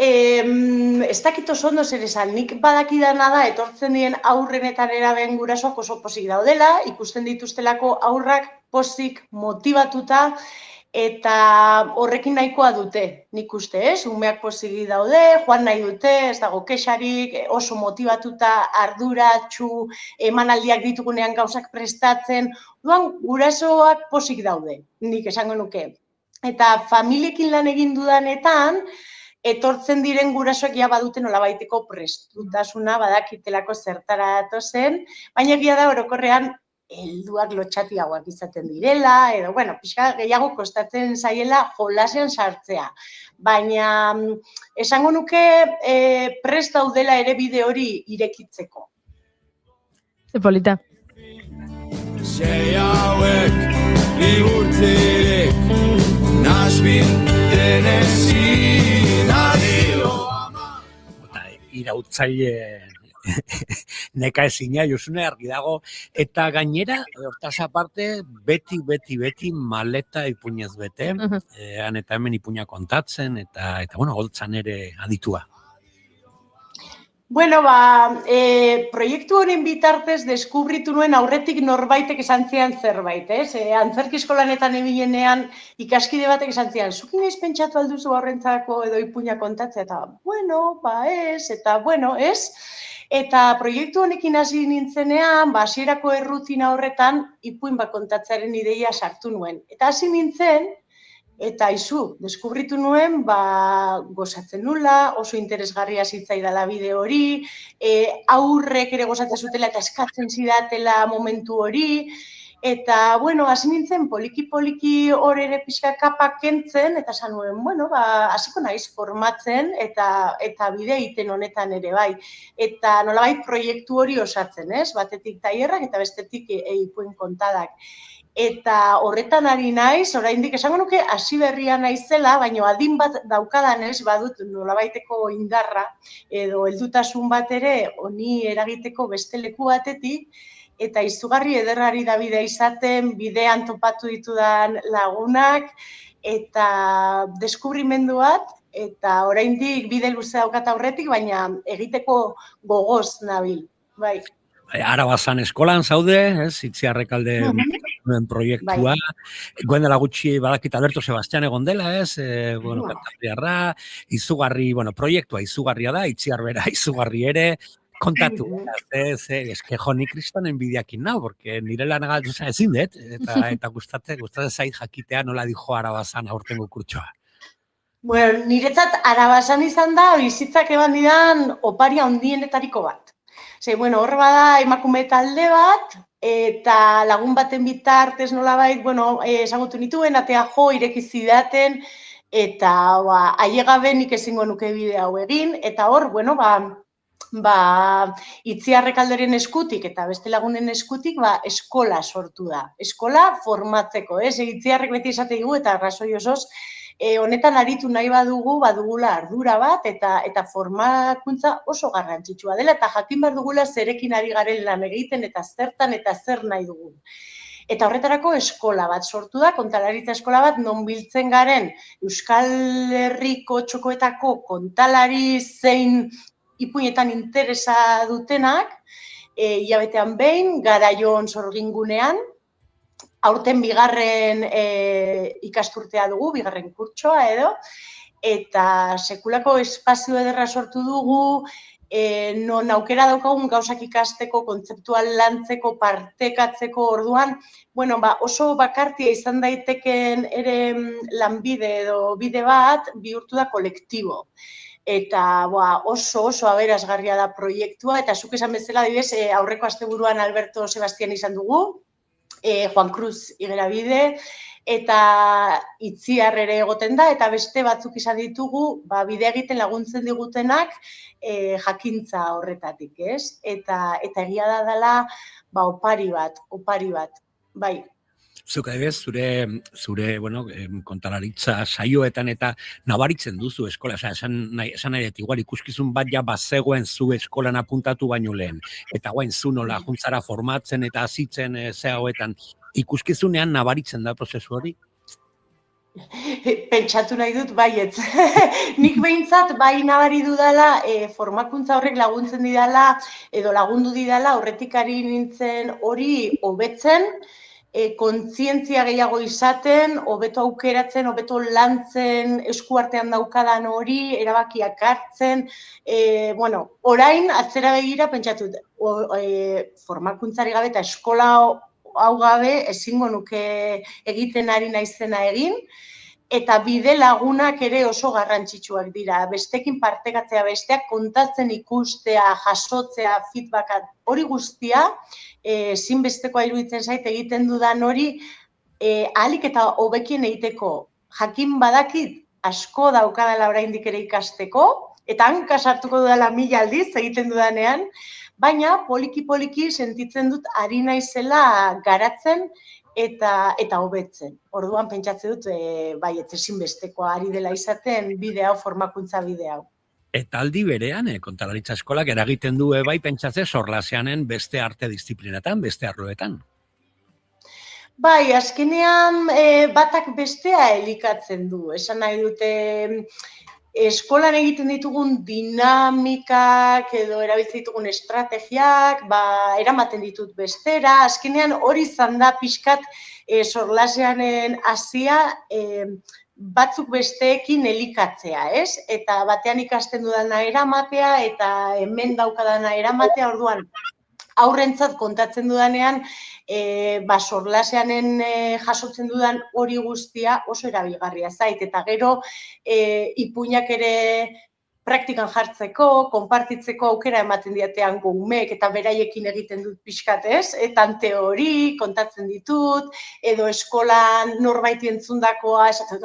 Ez dakit oso ondo zer esan, nik badakidana da, etortzen dien aurren eta nerabeen gurasoak oso pozik daudela, ikusten dituztelako aurrak pozik motibatuta, eta horrekin nahikoa dute, nik uste, ez? Umeak pozik daude, joan nahi dute, ez dago kexarik, oso motibatuta, arduratsu, emanaldiak ditugunean gauzak prestatzen, duan gurasoak pozik daude, nik esango nuke. Eta familiekin lan egin dudanetan, etortzen diren gurasoak ja badute nolabaiteko prestutasuna badakitelako zertara datozen, baina egia da orokorrean helduak lotxatiagoak izaten direla, edo, pixka gehiago kostatzen zaiela jolasean sartzea. Baina esango nuke prest daudela ere bide hori irekitzeko. Ze polita. Sei hauek igurtzirik Nashville, Tennessee irautzaile neka ezina, Josune, argi dago, eta gainera, hortaz aparte, beti maleta ipuñez bete, han eta hemen ipuña kontatzen, eta goltzan ere aditua. Proiektu honen bitartez deskubritu nuen aurretik norbaitek esan zian zerbait, ez? Antzerki eskolanetan ebilenean ikaskide batek esan zian, zuk inoiz pentsatu alduzu horrentzako edo ipuña kontatzea, eta ez? Eta proiektu honekin hasi nintzenean, hasierako errutina horretan ipuin bat kontatzearen ideia sartu nuen. Eta hasi nintzen, eta deskubritu nuen, gozatzen nula, oso interesgarria zitzaidala bide hori, aurrek ere gozatzen zutela eta eskatzen zidatela momentu hori, eta, hasi nintzen poliki hor ere pixka kapak kentzen, eta esan nuen, hasiko naiz formatzen eta bide egiten honetan ere bai. Eta nolabait proiektu hori osatzen, ez? Batetik tailerrak eta bestetik ipuin kontadak. Eta horretan ari naiz, oraindik esango nuke hasi berria naizela, baina adin bat daukadanez badut nolabaiteko indarra edo heldutasun bat ere honi eragiteko beste leku batetik, eta izugarri ederrari da bidea izaten, bidean topatu ditudan lagunak, eta deskubrimendu bat, eta oraindik bide luze daukat aurretik, baina egiteko gogoz nabil, bai. Arabazan eskolan zaude, Itziarrekalde duen proiektua. Goen dela gutxi badakit Alberto Sebastian egon dela, kantabriarra, izugarri, proiektua izugarria da, Itziarbera izugarri ere, kontatu, eske joni kristonen bideakin nau, porque nire lanaga ezin dut, eta gustatzen zait jakitea nola dijo Arabazan aurtengo kurtsoa. Niretzat Arabazan izan da, bizitzak eban didan oparia ondienetariko bat. Hor bada emakume talde bat, eta lagun baten bitartez nolabait, esangotu nituen, atea jo, ireki zidaten, eta ailegabe nik ezingo nuke bide hau egin, eta hor, Itziarrekalderen eskutik eta beste lagunen eskutik eskola sortu da. Eskola formatzeko, Itziarrek beti esate digu eta arrazoi osoz, honetan aritu nahi badugula ardura bat eta formakuntza oso garrantzitsua dela eta jakin behar dugula zerekin ari garen lan egiten eta zertan eta zer nahi dugun. Eta horretarako eskola bat sortu da, kontalaritza eskola bat, non biltzen garen Euskal Herriko txokoetako kontalari zein ipuinetan interesa dutenak, hilabetean behin, Garaion sorgingunean, aurten bigarren ikasturtea dugu, bigarren kurtsoa edo, eta sekulako espazio ederra sortu dugu, non aukera daukagun gauzak ikasteko, kontzeptual lantzeko, partekatzeko orduan, oso bakartia izan daiteken ere lanbide edo bide bat bihurtu da kolektibo. Eta oso aberasgarria da proiektua, eta zuk esan bezala, adibidez, aurreko asteburuan Alberto Sebastian izan dugu, Juan Cruz Igerabide, eta Itziar ere egoten da, eta beste batzuk izan ditugu, bidea egiten laguntzen digutenak jakintza horretatik, ez? Eta egia da dela, opari bat, bai. Zuk adibidez, zure kontalaritza saioetan eta nabaritzen duzu eskola, esan nahi dut, igual ikuskizun bat ja bazegoen zu eskolan apuntatu baino lehen, eta guain zu nola juntzara formatzen eta azitzen hauetan, ikuskizunean nabaritzen da prozesu hori? Pentsatu nahi dut, baietz. Nik behintzat bai nabari dudala, formakuntza horrek laguntzen didala, edo lagundu didala, horretik ari nintzen hori hobetzen, kontzientzia gehiago izaten, hobeto aukeratzen, hobeto lantzen, eskuartean daukadan hori, erabakiak hartzen, orain, atzera begira, pentsatu, formakuntzari gabe eta eskola hau gabe ezingo nuke egiten ari naizena egin, eta bide lagunak ere oso garrantzitsuak dira. Bestekin partekatzea, besteak kontatzen ikustea, jasotzea, feedbacka, hori guztia, ezinbestekoa iruditzen zait egiten dudan hori, ahalik eta hobekien egiteko jakin badakit asko daukadala oraindik ere ikasteko, eta hanka sartuko dudala 1000 aldiz egiten dudanean, baina poliki-poliki sentitzen dut ari naizela garatzen eta hobetzen. Orduan pentsatzen dut, ezinbestekoa ari dela izaten bide hau, formakuntza bide hau. Eta aldi berean, kontalaritza eskolak eragiten du bai pentsatze sorlaseanen beste arte disiplinatan, beste arloetan. Bai, azkenean batak bestea elikatzen du. Esan nahi dute, eskolan egiten ditugun dinamikak edo erabiltzen ditugun estrategiak, eramaten ditut bestera. Azkenean hori izan da pixkat sorlaseanen hasia batzuk besteekin elikatzea, ez? Eta batean ikasten dudana eramatea eta hemen daukadana eramatea, orduan aurrentzat kontatzen dudanean, sorlaseanen jasotzen dudan hori guztia oso erabilgarria zait, eta gero ipuinak ere praktikan jartzeko, konpartitzeko aukera ematen diatean umeek eta beraiekin egiten dut pixkat, ez? Tante hori kontatzen ditut, edo eskolan norbait entzundakoa, esaten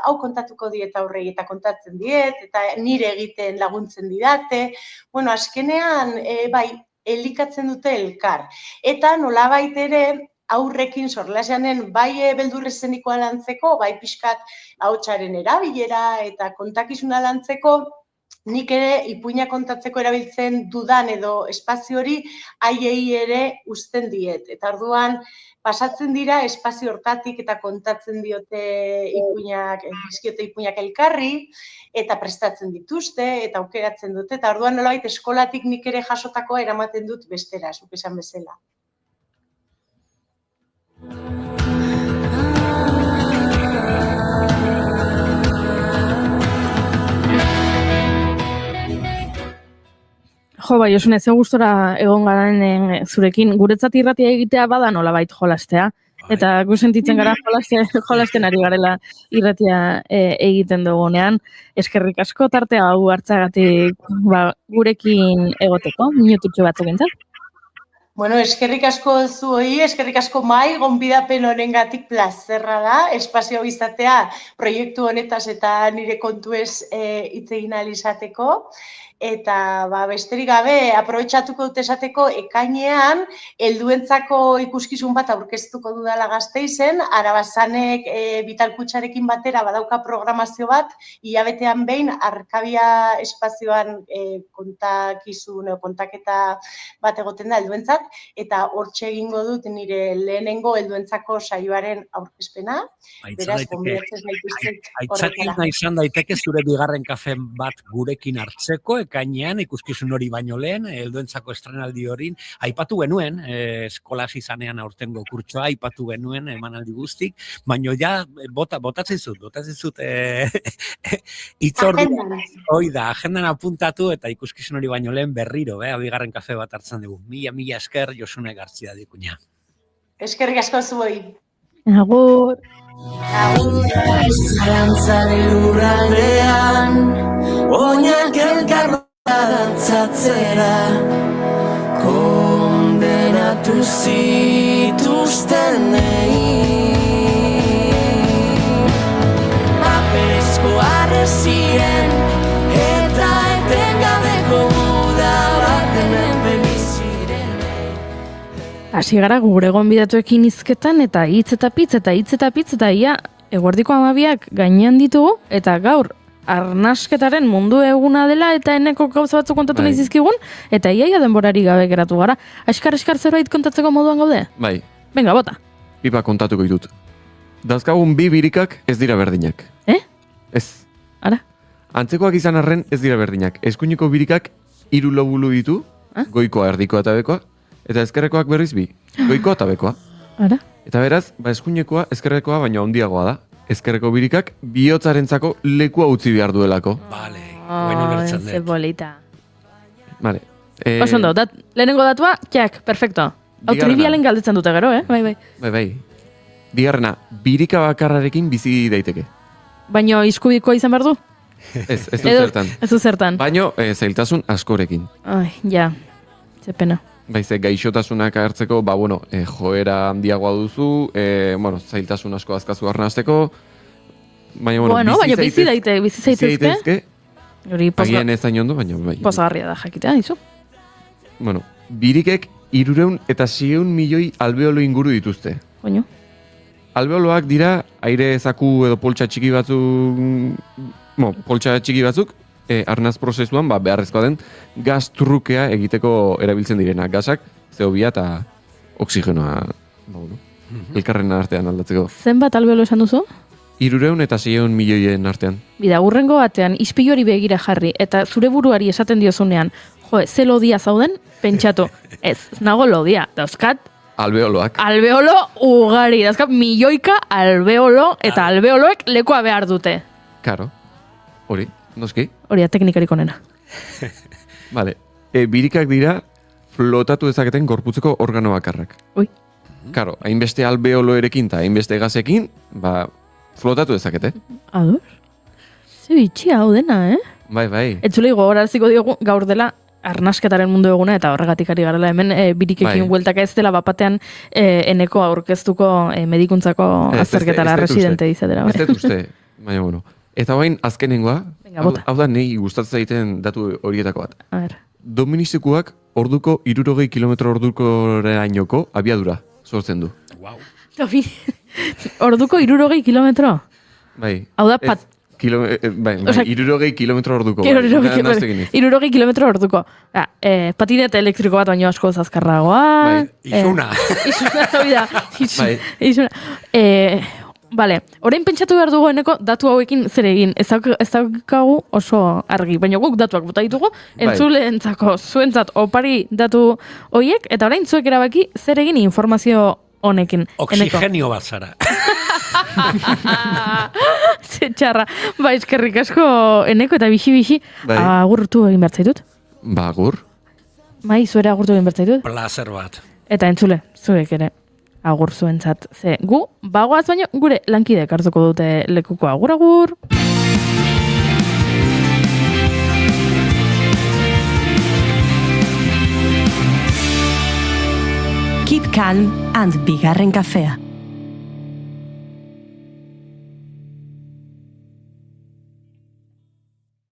hau kontatuko diet aurrei eta kontatzen diet, eta nire egiten laguntzen didate. Azkenean, bai, elikatzen dute elkar. Eta nolabait ere aurrekin sorlaseanen bai beldur eszenikoa lantzeko, bai pixkat ahotsaren erabilera eta kontakizuna lantzeko, nik ere ipuina kontatzeko erabiltzen dudan edo espazio hori haiei ere uzten diet. Eta orduan pasatzen dira espazio hortatik eta kontatzen diote ipuinak elkarri, eta prestatzen dituzte, eta aukeratzen dute, eta orduan nolabait eskolatik nik ere jasotakoa eramaten dut bestera, zuk esan bezala. Jo, bai, Josune, ze gustora egon garen zurekin, guretzat irratia egitea bada nolabait jolastea, eta gu sentitzen gara jolasten ari garela irratia egiten dugunean. Eskerrik asko tartea hau hartzagatik gurekin egoteko, minututxo batzuk entzat. Eskerrik asko zuoi, eskerrik asko mai, gonbidapen honengatik plazerra da, espazio izatea proiektu honetaz eta nire kontuez hitz egin ahal izateko. Eta besterik gabe, aprobetxatuko dut esateko ekainean, helduentzako ikuskizun bat aurkeztuko dudala Gasteizen, Arabazanek Bitalkutxarekin batera badauka programazio bat, hilabetean behin Arkabia espazioan kontaketa bat egoten da helduentzat, eta hortxe egingo dut nire lehenengo helduentzako saioaren aurkezpena. Beraz, konbidatzen zaituztet horretara. Aitzakia izan daiteke zure bigarren kafe bat gurekin hartzeko, ekainean, ikuskizun hori baino lehen, helduentzako estrenaldi horin, aipatu genuen, eskolas izanean aurtengo kurtsoa, aipatu genuen emanaldi guztik, baino ja, botatzen zut, itzordu, hoi da, agendan apuntatu eta ikuskizun hori baino lehen berriro, bigarren kafe bat hartzen dugu. Mila esker Josune Gartzia dikuña. Eskerrik asko zuei. Agur. Zalantzaren lurraldean, oinak elkarra dantzatzera, kondenatu zituztenei. Paperezko arreziren, eta etengabeko muda baten biziren. Hasi gara gure gonbidatuekin hizketan eta hitz eta pitz eta ia eguerdiko 12ak gainean ditugu eta gaur arnasketaren mundu eguna dela eta eneko gauza batzuk kontatu nahi zizkigun eta iaia denborari gabe geratu gara. Askar zerbait kontatzeko moduan gaude? Bai. Venga, bota. Pipa kontatuko ditut. Dazkagun 2 birikak ez dira berdinak. Ez. Ara? Antzekoak izan arren ez dira berdinak. Eskuineko birikak 3 lobulu ditu, goikoa, erdikoa eta bekoa, eta ezkerrekoak berriz 2, goikoa eta bekoa. Ara? Eta beraz, eskuinekoa, ezkerrekoa baino handiagoa da. Ezkerreko birikak bihotzarentzako lekua utzi behar duelako. Ze bolita. Vale. Oso ondo, lehenengo datua, txak, perfecto. Hau trivialen galdetzen dute gero, Bai. Bigarrena, birika bakarrarekin bizi daiteke. Baino iskubikoa izan behar du? Ez du zertan. Baino, zailtasun askorekin. Ai, ja, ze pena. Ze gaixotasunak hartzeko, joera handiagoa duzu, zailtasun asko azkazu arnazteko, baina bizi zaitezke. Agian ez zain ondo, baina bai. Pozagarria da jakitea, izu. Birikek 306 milioi alveolo inguru dituzte. Baina? Alveoloak dira aire ezaku edo poltsa txiki batzuk, arnaz prozesuan beharrezkoa den gaz trukea egiteko erabiltzen direna. Gazak, zeobia eta oksigenoa elkarren artean aldatzeko. Zenbat alveolo esan duzu? 306 milioien artean. Bida, urrengo batean, ispilu hori begira jarri, eta zure buruari esaten diozunean, ze lodia zauden, pentsatu, ez nago lodia, dauzkat, alveoloak. Alveolo ugari, dauzkat milioika alveolo, eta alveoloek lekoa behar dute. Karo, hori, noski? Hori da teknikarik onena. Vale, birikak dira flotatu dezaketen gorputzeko organo bakarrak. Ui. Karo, hainbeste alveoloerekin eta hainbeste gazekin, flotatu dezakete. Ados? Ze bitxia hau dena, Bai. Etzulei gogoraraziko diogu gaur dela arnasketaren mundu eguna eta horregatik ari garela hemen birikekin bueltaka ez dela bapatean eneko aurkeztuko medikuntzako azterketara residente izatera. Ez dut uste, baina bueno. Eta bain azkenengoa, hau da nahi gustatzen zaiten datu horietako bat. A ver. Doministikuak orduko 60 kilometro ordukораinoko abiadura sortzen du. Wow. Orduko 60 kilometro? Bai. Hau da 60 kilometro orduko. 60 kilometro orduko. Patinete elektriko bat baino asko zazkarragoa. Isuna. Isuna. Bale, orain pentsatu behar dugu eneko datu hauekin zer egin. Ez daukagu oso argi, baina guk datuak bota ditugu, entzuleentzako zuentzat opari datu horiek, eta orain zuek erabaki zer egin informazio honekin. Oxigenio bat zara. Ze txarra. Eskerrik asko eneko eta bixi-bixi. Agurtu egin behar zaitut? Agur. Zuere agurtu egin behar zaitut? Plazer bat. Eta entzule, zuek ere. Agur zuentzat. Ze gu, bagoaz baino, gure lankidek hartuko dute lekuko agur. Keep calm and bigarren kafea.